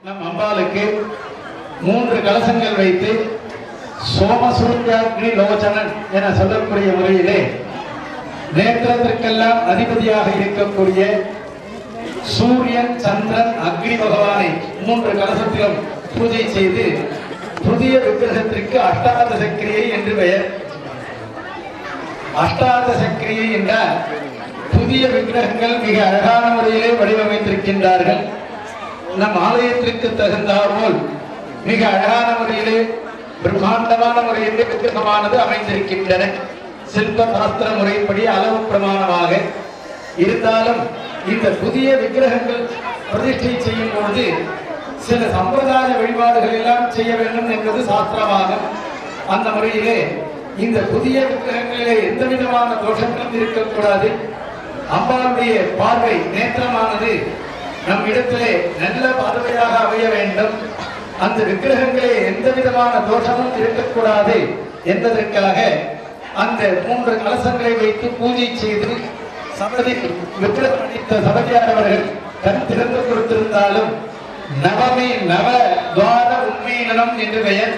நம் அம்பாளுக்கு 3 கலசங்கள் வைத்து சோமசூர்யாக்னி லோச்சனன் என சொல்லக்கூடிய முறையிலே நேத்திரத்திற்கெல்லாம் அதிபதியாக இருக்கக்கூடிய சூரியன் சந்திரன் அக்னி பகவானை 3 கலசத்திலும் பூஜை செய்து புதிய விக்கிரகத்திற்கு அஷ்டாதச கிரியை என்று பெயர். அஷ்டாதச கிரியை என்றால் புதிய விக்கிரகங்கள் மிக அழகான முறையிலே வடிவமைத்திருக்கின்றார்கள். நம் ஆலயத்திற்கு தகுந்தாற்போல் மிக அழகான முறையிலே பிரம்மாண்டமான முறையிலே விக்கிரகமானது அமைந்திருக்கின்றன. சில்ப சாஸ்திர முறைப்படி அளவு பிரமாணமாக இருந்தாலும் இந்த புதிய விக்கிரகங்கள் பிரதிஷ்டை செய்யும் பொழுது சில சம்பிரதாய வழிபாடுகள் எல்லாம் செய்ய வேண்டும் என்பது சாஸ்திரமாகும். அந்த முறையிலே இந்த புதிய விக்கிரகங்களிலே எந்த விதமான தோஷங்களும் இருக்கக்கூடாது. அம்பாளுடைய பார்வை நேத்திரமானது நம் இடத்திலே நல்ல பார்வையாக அமைய வேண்டும். அந்த விக்கிரகங்களே எந்த விதமான தோஷமும் இருக்கக்கூடாது என்பதற்காக அந்த 3 கலசங்களை வைத்து பூஜை செய்து சபதி விக்கிரகம் அளித்த சபதியானவர்கள் கண் திறந்து கொடுத்திருந்தாலும் நவமே நவ துவார உண்மையினம் என்று பெயர்.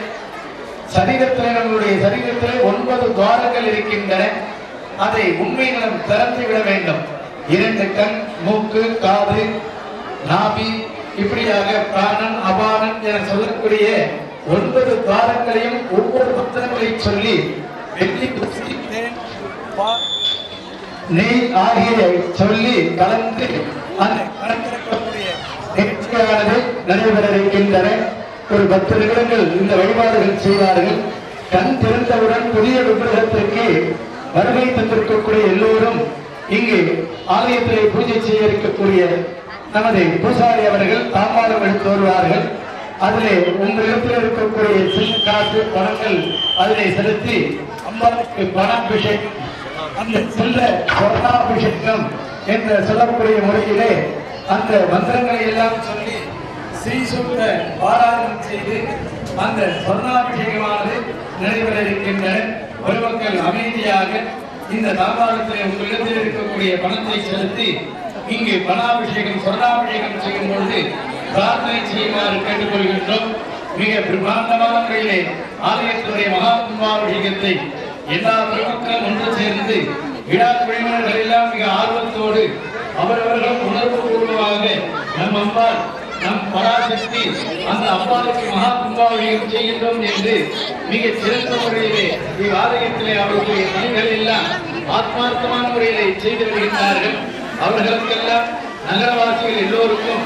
சரீரத்திலே நம்முடைய சரீரத்திலே 9 துவாரங்கள் இருக்கின்றன. அதை உண்மையினம் திறந்து விட வேண்டும். 2 கண், மூக்கு, காது, நாபி, இப்படியாக பிராணன் அபானன் என சொல்லக்கூடிய 9 துவாரங்களையும் ஒவ்வொரு மந்திரங்களை சொல்லி வெள்ளி நெய் ஆகிய சொல்லி கலந்து அந்த நிகழ்ச்சியானது நடைபெற இருக்கின்றன. ஒரு 10 நிமிடங்கள் இந்த வழிபாடுகள் செய்வார்கள். கண் திறந்தவுடன் புதிய விக்கிரகத்திற்கு வருகை தந்திருக்கக்கூடிய எல்லோரும் இங்கு ஆலயத்திலே பூஜை செய்ய இருக்கக்கூடிய நமது பூசாரி அவர்கள் தாம்பாளம் எடுத்து வருவார்கள். அதிலே உங்களிடத்தில் இருக்கக்கூடிய சின்ன காசு பணங்கள் அதிலே செலுத்தி அம்பாளுக்கு பணாபிஷேகம், அந்த செல்ல சொர்ணாபிஷேகம் என்று சொல்லக்கூடிய முறையிலே அந்த மந்திரங்களை எல்லாம் சொல்லி ஸ்ரீசூக்த பாராயணம் செய்து அந்த சொர்ணாபிஷேகமானது நடைபெற இருக்கின்றன. பொதுமக்கள் அமைதியாக இந்த தாம்பாளத்திலே உங்களிடத்தில் இருக்கக்கூடிய பணத்தை செலுத்தி இங்கு பணாபிஷேகம் சொர்ணாபிஷேகம் செய்யும் பொழுது பிரார்த்தனை செய்யுமாறு கேட்டுக்கொள்கின்றோம். மிக பிரம்மாண்டமான முறையிலே ஆலயத்துடைய மகா கும்பாபிஷேகத்தை எல்லா பொதுமக்களும் ஒன்று சேர்ந்து விழா குழுவினர்கள் எல்லாம் மிக ஆர்வத்தோடு அவரவர்களும் உணர்வு பூர்வமாக நம் அம்பாள் நம் பராசக்தி அந்த அம்பாளுக்கு மகா கும்பாபிஷேகம் செய்கின்றோம் என்று மிக சிறந்த முறையிலே இவ்வாலயத்திலே அவர்களுடைய பணிகள் எல்லாம் ஆத்மார்த்தமான முறையிலே செய்து வருகின்றார்கள். அவர்களுக்கெல்லாம் நகரவாசிகள் எல்லோருக்கும்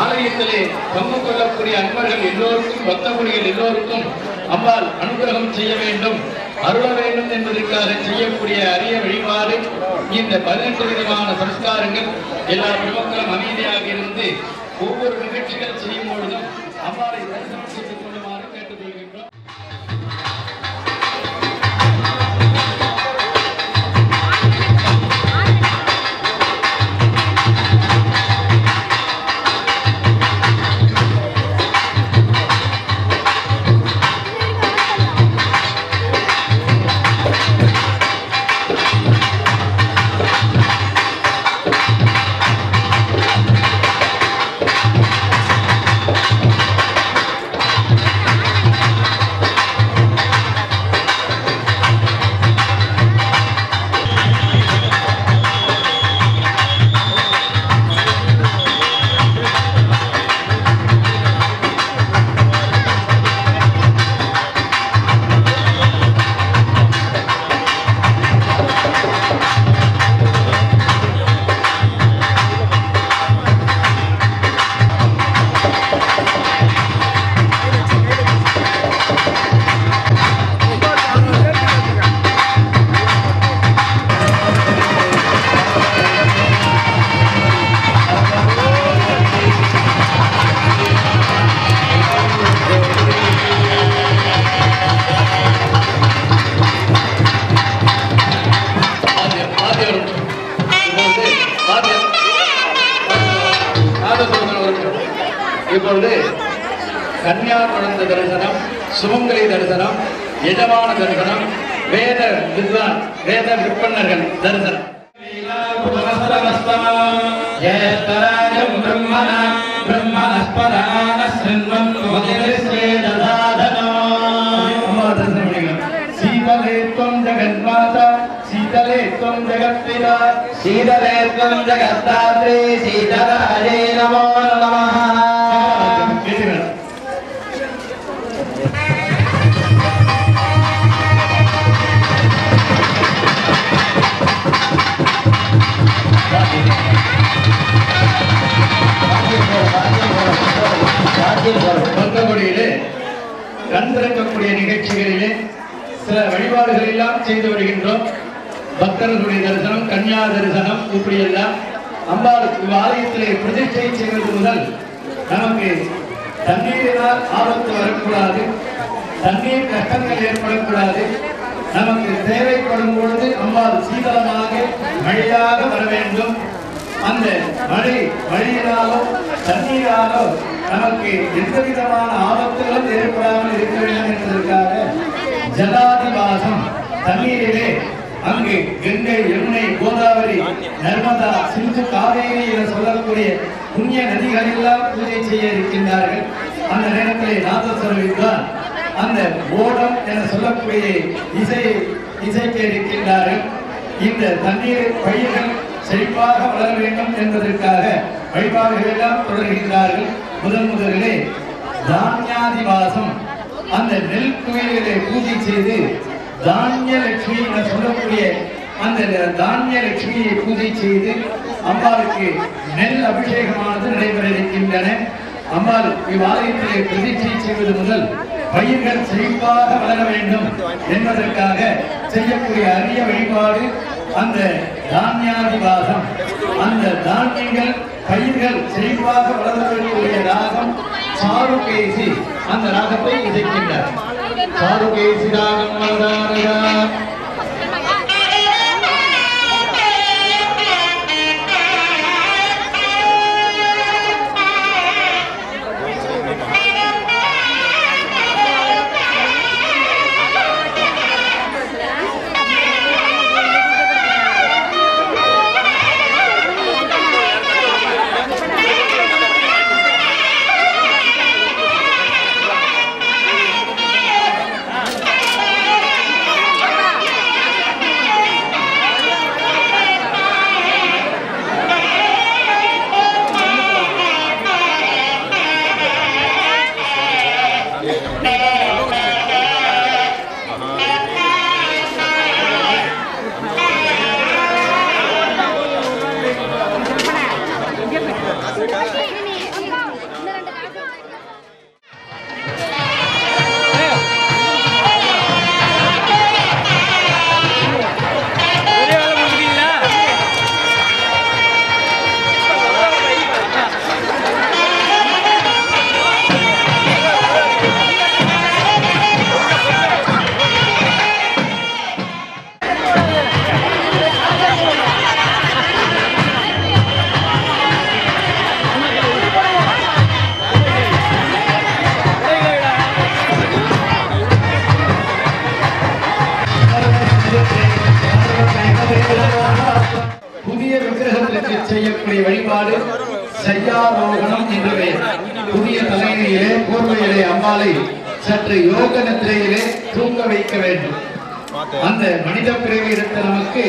ஆலயத்திலே பங்கு கொள்ளக்கூடிய அன்பர்கள் எல்லோருக்கும் பக்தகுடிகள் எல்லோருக்கும் அம்பாள் அனுகிரகம் செய்ய வேண்டும், அருள வேண்டும் என்பதற்காக செய்யக்கூடிய அரிய வழிபாடு இந்த 18 விதமான சம்ஸ்காரங்கள். எல்லா பெருமக்களும் அமைதியாக இருந்து ஒவ்வொரு நிகழ்ச்சிகள் செய்யும் பொழுதும் அம்பாளை தரிசனம் செய்து கொள்ளுமாறு கேட்டுக்கொள்கின்றோம். இப்பொழுது கன்யா குழந்தை தரிசனம், சுமங்கலி தரிசனம், எஜமான தரிசனம், வேத வித்வான் வேத விற்பன்னர்கள் தரிசனம். சீதலே त्वं जगन्माता शीतले त्वं जगत्पिता शीतले त्वं जगत्तात्रे शीतलायै नमो नमः. பங்ககுடியிலே கண் திறக்கக்கூடிய நிகழ்ச்சிகளிலே சில வழிபாடுகள் எல்லாம் செய்து வருகின்றோம். பக்தர்களுடைய தரிசனம், கன்யா தரிசனம், இப்படி எல்லாம் அம்பாளுக்கு ஆலயத்திலே பிரதிஷ்டை செய்வது முதல் நமக்கு தண்ணீரினால் ஆபத்து வரக்கூடாது, தண்ணீர் கஷ்டங்கள் ஏற்படக்கூடாது. நமக்கு தேவைப்படும் பொழுது அம்பாள் சீதளமாக மழையாக வர வேண்டும். அந்த மழையினாலோ தண்ணீராலோ நமக்கு எந்த விதமான ஆபத்துகளும் ஏற்படாமல் இருக்க வேண்டும் என்பதற்காக ஜலாதிவாசம் தண்ணீரிலே அங்கு கங்கை, யமுனை, கோதாவரி, நர்மதா, சிந்து, காவேரி என சொல்லக்கூடிய புண்ணிய நதிகளெல்லாம் பூஜை செய்ய இருக்கின்றார்கள். அந்த நேரத்திலே நாதஸ்வரம் அந்த ஓடம் என சொல்லக்கூடிய இசைக்க இருக்கின்றார்கள். இந்த தண்ணீர் பயிர்கள் செழிப்பாக வளர வேண்டும் என்பதற்காக வழிபாடுகள் எல்லாம் தொடர்கின்றார்கள். முதலிலே தானியாதிவாசம் அந்த நெல் குவியலை பூஜை செய்து தானிய லட்சுமி என சொல்லக்கூடிய அந்த தானிய லட்சுமியை பூஜை செய்து அம்பாளுக்கு நெல் அபிஷேகமானது நடைபெற இருக்கின்றன. அம்பாள் இவ்வாலயத்திலே பிரதிஷ்டை செய்வது முதல் பயிர்கள் செழிப்பாக வளர வேண்டும் என்பதற்காக செய்யக்கூடிய அரிய வழிபாடு அந்த தானியாதிவாதம். அந்த தானியங்கள் பயிர்கள் செழிப்பாக வளர்வதற்குரிய ராகம் சாருகேசி. அந்த ராகத்தை இசைக்கின்றார். சாருகேசி ராகம் வளராரா. புதிய விக்கிரகத்திற்கு செய்யக்கூடிய வழிபாடு சையாரோகணம் என்று பெயர். புதிய தலையிலே போர்வையிலே அம்பாளை சற்று யோக நித்திரையிலே தூங்க வைக்க வேண்டும். அந்த மனித பிறவி எடுத்த நமக்கு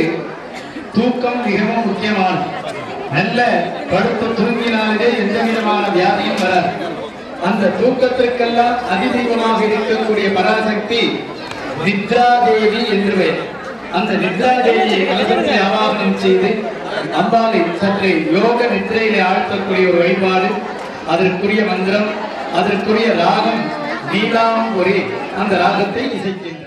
தூக்கம் மிகவும் முக்கியமானது. நல்ல படுத்து தூங்கினாலே எந்த விதமான வியாதியும் வராது. அந்த தூக்கத்திற்கெல்லாம் அதிதீபமாக இருக்கக்கூடிய பராசக்தி நித்ரா தேவி என்று பெயர். அந்த நித்ரா தேவியை கலசத்தை ஆவாகனம் செய்து அம்பாளை சற்று யோக நித்திரையிலே ஆழ்த்தக்கூடிய ஒரு வழிபாடு. அதற்குரிய மந்திரம், அதற்குரிய ராகம் நீலாம்பொரி. அந்த ராகத்தை இசைக்கின்றார்.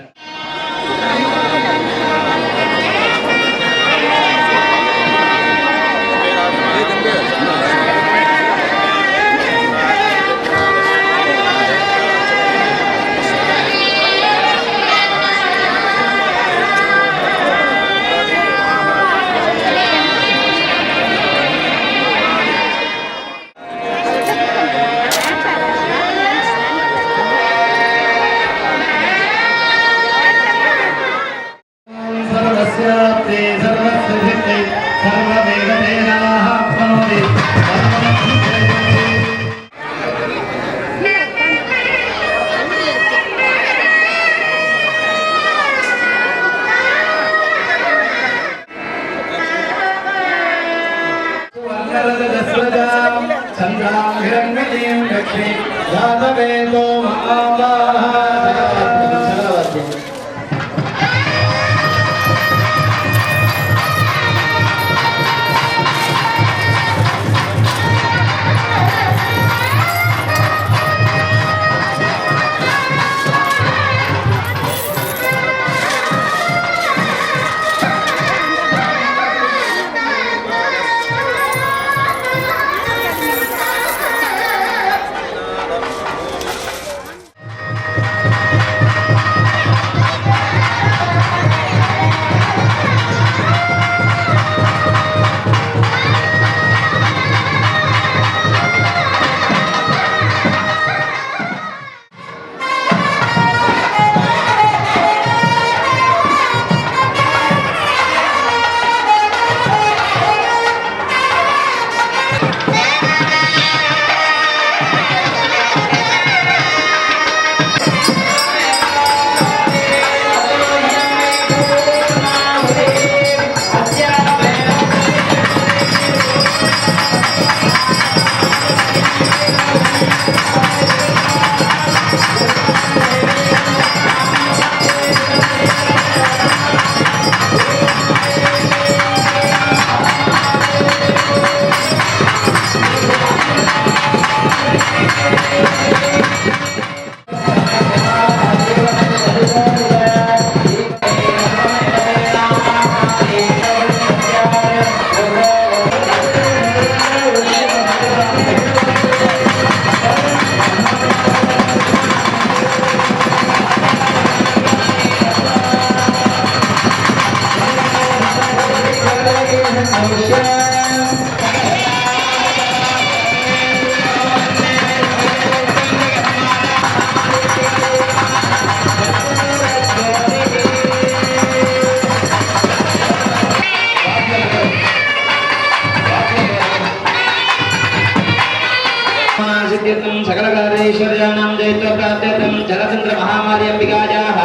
सर्वमङ्गलप्रदं जलचन्द्र महामारी अम्बिकायाः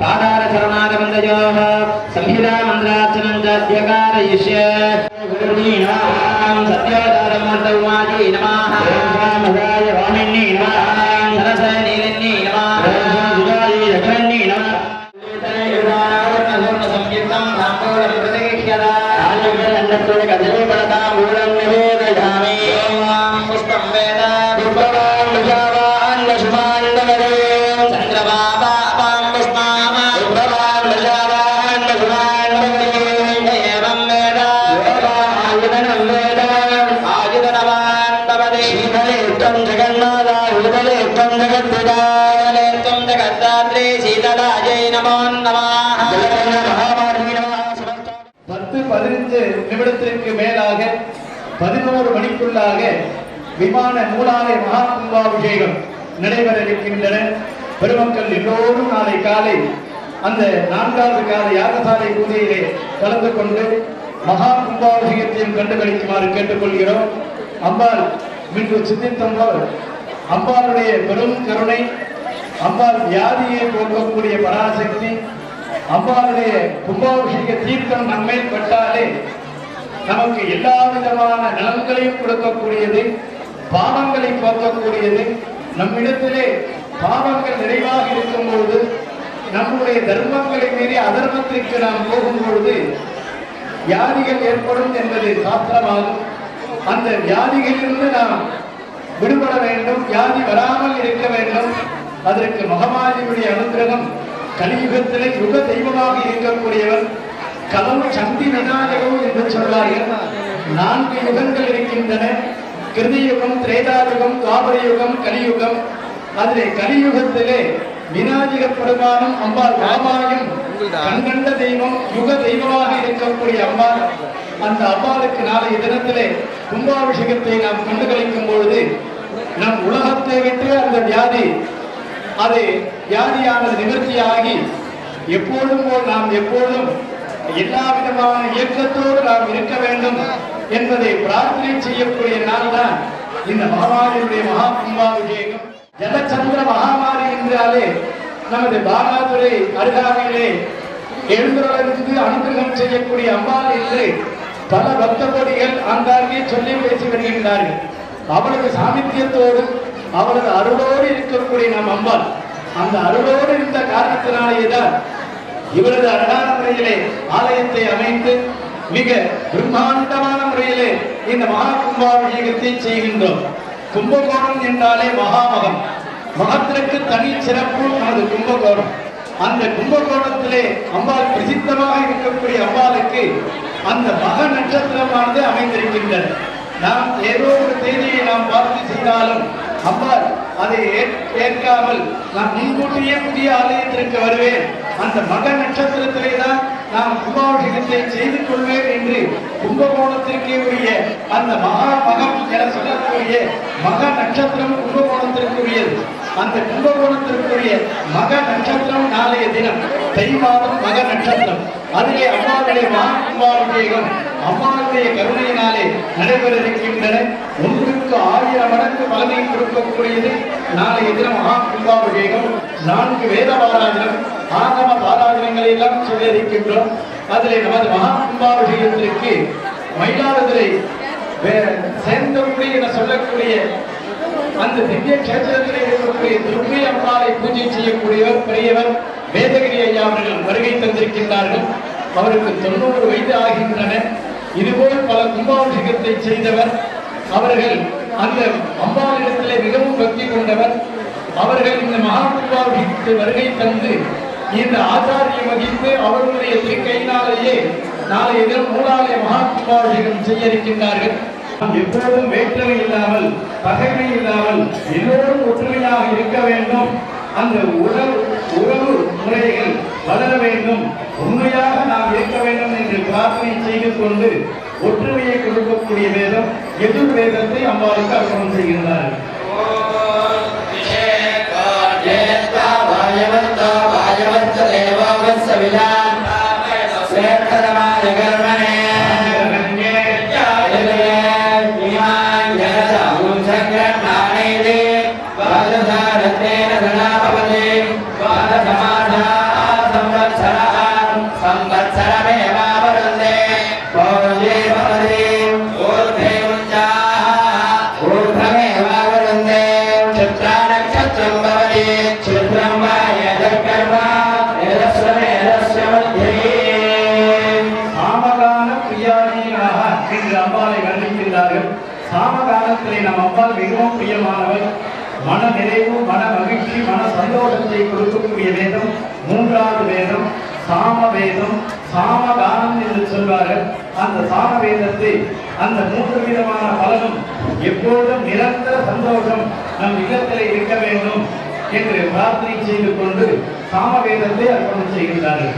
पादारचरणारविन्दयोः संहिता मन्त्रार्चनं च अध्यकारयिष्ये गुरुर्नीनां सत्योदारमूर्तौमाजी नमः मदाय वामिन्नी नमः सरसनीलिन्नी नमः सुजाय जगन्नी नमः संयुक्तं ताम्बूलं प्रतिगृह्यता आयुर्वेदन्दत्वे कदली पडताम्बूलं निवेदयामि पुष्पं वेद पुष्पवान् विजावान् वशुमान् नगरे चन्द्रबाबां पुष्पाम पुष्पवान् विजावान् वशुमान् नगरे एवं वेद आयुधनं वेद आयुधनवान् भवति शीतले त्वं जगन्नाथा शीतले त्वं जगद्विदा त्वं जगद्धात्री शीतलायै नमो नमः 10-15 நிமிடத்திற்கு மேலாக 11 மணிக்குள்ளாக விமான நூலாலய மகா கும்பாபிஷேகம் நடைபெற இருக்கின்றன. பெருமக்கள் எல்லோரும் நாளை காலை அந்த 4வது கால யாகசாலை பூஜையிலே கலந்து கொண்டு மகா கும்பாபிஷேகத்தையும் கண்டுகளிக்குமாறு கேட்டுக்கொள்கிறோம். அம்பாள் மின்று சிந்தித்தம்போல் அம்பாளுடைய பெரும் கருணை, அம்பாள் வியாதியை போக்கக்கூடிய பராசக்தி, அம்பாளுடைய கும்பாபிஷேக தீர்த்தம் நம்மை பட்டாலே நமக்கு எல்லா விதமான நலன்களையும் கொடுக்கக்கூடியது, பாவங்களை போக்கக்கூடியது. நம்மிடத்திலே பாவங்கள் நிறைவாக இருக்கும் பொழுது, நம்முடைய தர்மங்களை மீறி அதர்மத்திற்கு நாம் போகும் பொழுது வியாதிகள் ஏற்படும் என்பது சாஸ்திரமாகும். அந்த வியாதிகளிலிருந்து நாம் விடுபட வேண்டும், வியாதி வராமல் இருக்க வேண்டும். அதற்கு மகமாரியுடைய அனுகிரகம். கலியுகத்திலே யுக தெய்வமாக இருக்கக்கூடியவர் கலவு சண்டி விநாயகம் என்று சொல்வார்கள். 4 யுகங்கள் இருக்கின்றன. கிருதியுகம், திரேதாயுகம், துவாபர யுகம், கலியுகம். அதிலே கலியுகத்திலே விநாயக பெருமானும் அம்பாள் ராமாயும் கண்கண்ட தெய்வம், யுக தெய்வமாக இருக்கக்கூடிய அம்பாள். அந்த அம்பாளுக்கு நாளைய தினத்திலே கும்பாபிஷேகத்தை நாம் கண்டுகளிக்கும் பொழுது நம் உலகத்தை விட்டு அந்த வியாதி அது வியாதியானது நிவர்த்தியாகி எப்பொழுதும் போல் நாம் எப்பொழுதும் எல்லா விதமான இயக்கத்தோடு நாம் இருக்க வேண்டும் என்பதை பிரார்த்தனை செய்யக்கூடிய நாள் தான் இந்த மகாமாரியுடைய மகா கும்பாபிஷேகம். ஜலச்சந்திர மகாமாரி என்றாலே நமது பாலாதுரை அருகாமையிலே எழுந்தருளிருந்து அனுகிரகம் செய்யக்கூடிய அம்பாள் என்று பல பக்த கோடிகள் ஆங்காங்கே சொல்லி பேசி வருகின்றார்கள். அவளது சாமித்தியத்தோடு அவளது அருளோடு இருக்கக்கூடிய நம் அம்பாள் அந்த அருளோடு இருந்த காரணத்தினாலேதான் இவரது அழகான முறையிலே ஆலயத்தை அமைத்து மிக பிரம்மாண்டமான முறையிலே இந்த மகா கும்பாபிஷேகத்தை செய்கின்றோம். கும்பகோணம் என்றாலே மகாமகம், மகத்திற்கு தனி சிறப்பு நமது கும்பகோணம். அந்த கும்பகோணத்திலே அம்பாள் பிரசித்தமாக இருக்கக்கூடிய அம்பாளுக்கு அந்த மக நட்சத்திரமானது அமைந்திருக்கின்றன. நாம் ஏதோ ஒரு தேதியை நாம் பார்த்து செய்தாலும் அம்பாள் அதை ஏற்காமல் நான் முன்கூட்டியே புதிய ஆலயத்திற்கு வருவேன், அந்த மக நட்சத்திரத்திலே தான் நாம் கும்பாபிஷேகத்தை செய்து கொள்வேன் என்று கும்பகோணத்திற்கே உரிய அந்த மகம் என சொல்லக்கூடிய மக நட்சத்திரம் கும்பகோணத்திற்குரியது. அந்த கும்பகோணத்திற்குரிய மக நட்சத்திரம் நாளைய தினம் தை மாதம் மக நட்சத்திரம். அதிலே அம்மாவுடைய மகா கும்பாபிஷேகம் அம்மாவுடைய கருணையினாலே நடைபெற இருக்கின்றன. 1,000 மடங்கு பலனை கொடுக்கக்கூடியது நாளைய தினம் மகா கும்பாபிஷேகம். 4 வேத பாராயணம், ஆகம பாராயணங்களை எல்லாம் சொல்ல இருக்கின்றோம். அதிலே நமது மகா கும்பாபிஷேகத்திற்கு மயிலாடுதுறை சேர்ந்தபடி என சொல்லக்கூடிய அந்த திவ்ய கஷேத்திரத்திலே இருக்கக்கூடிய துர்க்கை அம்பாளை பூஜை செய்யக்கூடியவர் பெரியவர் வேதகிரி ஐயா அவர்கள் வருகை தந்திருக்கின்றார்கள். அவருக்கு 90 வயது ஆகின்றன. இதுபோல் பல கும்பாபிஷேகத்தை செய்தவர். அவர்கள் அந்த அம்பாளிடத்திலே மிகவும் பக்தி கொண்டவர். அவர்கள் இந்த மகா கும்பாபிஷேகத்தை வருகை தந்து இந்த ஆச்சாரியம் வகித்து அவர்களுடைய திருக்கையினாலேயே நாளைய தினம் மூலாலய மகா கும்பாபிஷேகம் செய்ய இருக்கின்றார்கள். எப்போதும் வேற்றுமை இல்லாமல், பகைமை இல்லாமல் எல்லோரும் ஒற்றுமையாக இருக்க வேண்டும். அந்த உறவு முறைகள் வளர வேண்டும், உண்மையாக நாம் இருக்க வேண்டும் என்று பிரார்த்தனை செய்து கொண்டு ஒற்றுமையை கொடுக்கக்கூடிய வேதம் எதிர் வேதத்தை அம்பாளுக்கு அர்ப்பணம் செய்கின்றார்கள். சங்கரநானே வாஜசாரத்தேன சந்தோஷத்தை கொடுக்கக்கூடிய வேதம் மூன்றாவது வேதம் சாம வேதம். சாமகானம் என்று சொல்வார்கள். அந்த சாம வேதத்தை அந்த 3 விதமான பலனும் எப்போதும் நிரந்தர சந்தோஷம் நம் இல்லத்தில் இருக்க வேண்டும் என்று பிரார்த்தனை செய்து கொண்டு சாம வேதத்தை அர்ப்பணம் செய்கின்றார்கள்.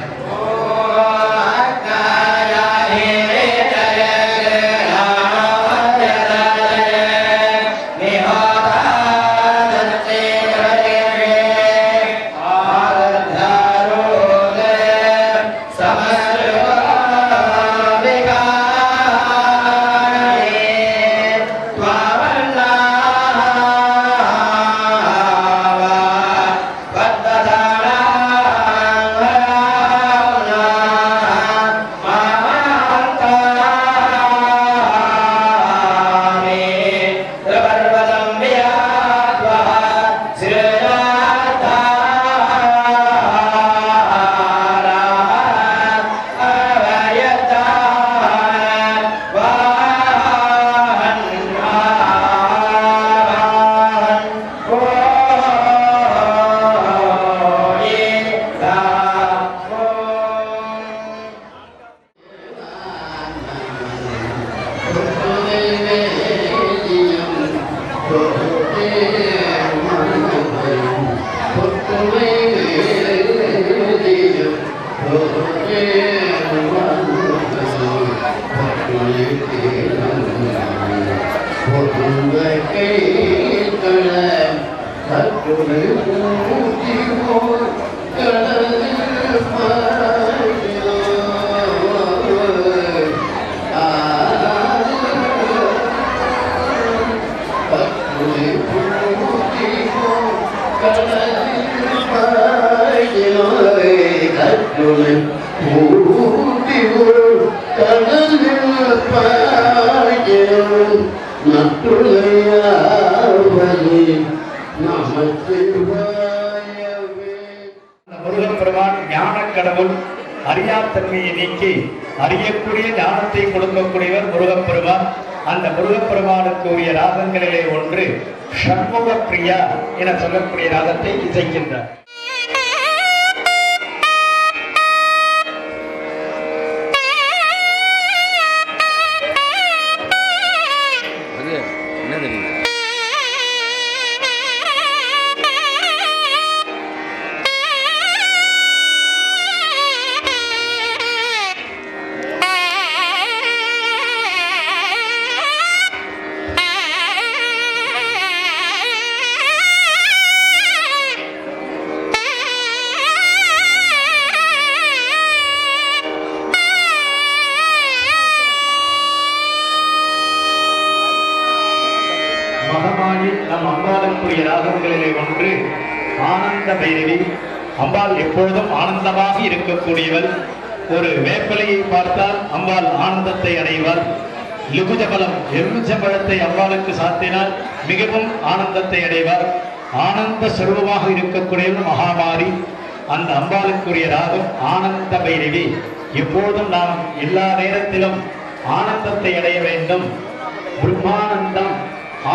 முருகப்பெருமான் ஞான கடவுள். அறியாத்தன்மையை நீக்கி அறியக்கூடிய ஞானத்தை கொடுக்கக்கூடியவர் முருகப்பெருமான். அந்த முருகப்பெருமானுக்கு உரிய ராகங்களிலே ஒன்று ஷண்முக பிரியா என சொல்லக்கூடிய ராகத்தை இசைக்கின்றார். நம் அம்பாளுக்குரிய ராகங்களிலே ஒன்று ஆனந்த பைரவி. அம்பாள் எப்பொழுதும் ஆனந்தமாக இருக்கக்கூடியவள். ஒரு வேப்பிலையை பார்த்தால் அம்பாள் ஆனந்தத்தை அடைவாள். லிகுஜபலம் எலுமிச்சம்பழத்தை அம்பாளுக்கு சாத்தினால் மிகவும் ஆனந்தத்தை அடைவார். ஆனந்த சுரூபமாக இருக்கக்கூடியவள் மகாமாரி. அந்த அம்பாளுக்குரிய ராகம் ஆனந்த பைரவி. எப்போதும் நாம் எல்லா நேரத்திலும் ஆனந்தத்தை அடைய வேண்டும். பிரம்மானந்தம்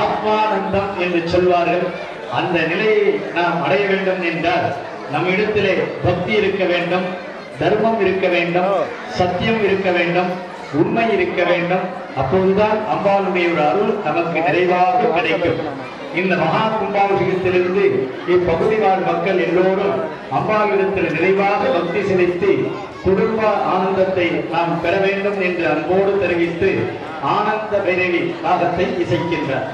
ஆத்மானந்தம் என்று சொல்வார்கள். அந்த நிலையை நாம் அடைய வேண்டும் என்றால் நம்மிடத்திலே பக்தி இருக்க வேண்டும், தர்மம் இருக்க வேண்டும், சத்தியம் இருக்க வேண்டும், உண்மை இருக்க வேண்டும். அப்போதுதான் அம்பாளுடைய ஒரு அருள் நமக்கு நிறைவாக கிடைக்கும். இந்த மகா கும்பாபிஷேகத்திலிருந்து இப்பகுதி வாழ் மக்கள் எல்லோரும் அம்பாளிடத்தில் நிறைவாக பக்தி செலுத்தி குடும்ப ஆனந்தத்தை நாம் பெற வேண்டும் என்று அன்போடு தெரிவித்து ஆனந்த பைரவி ராகத்தை இசைக்கின்றார்.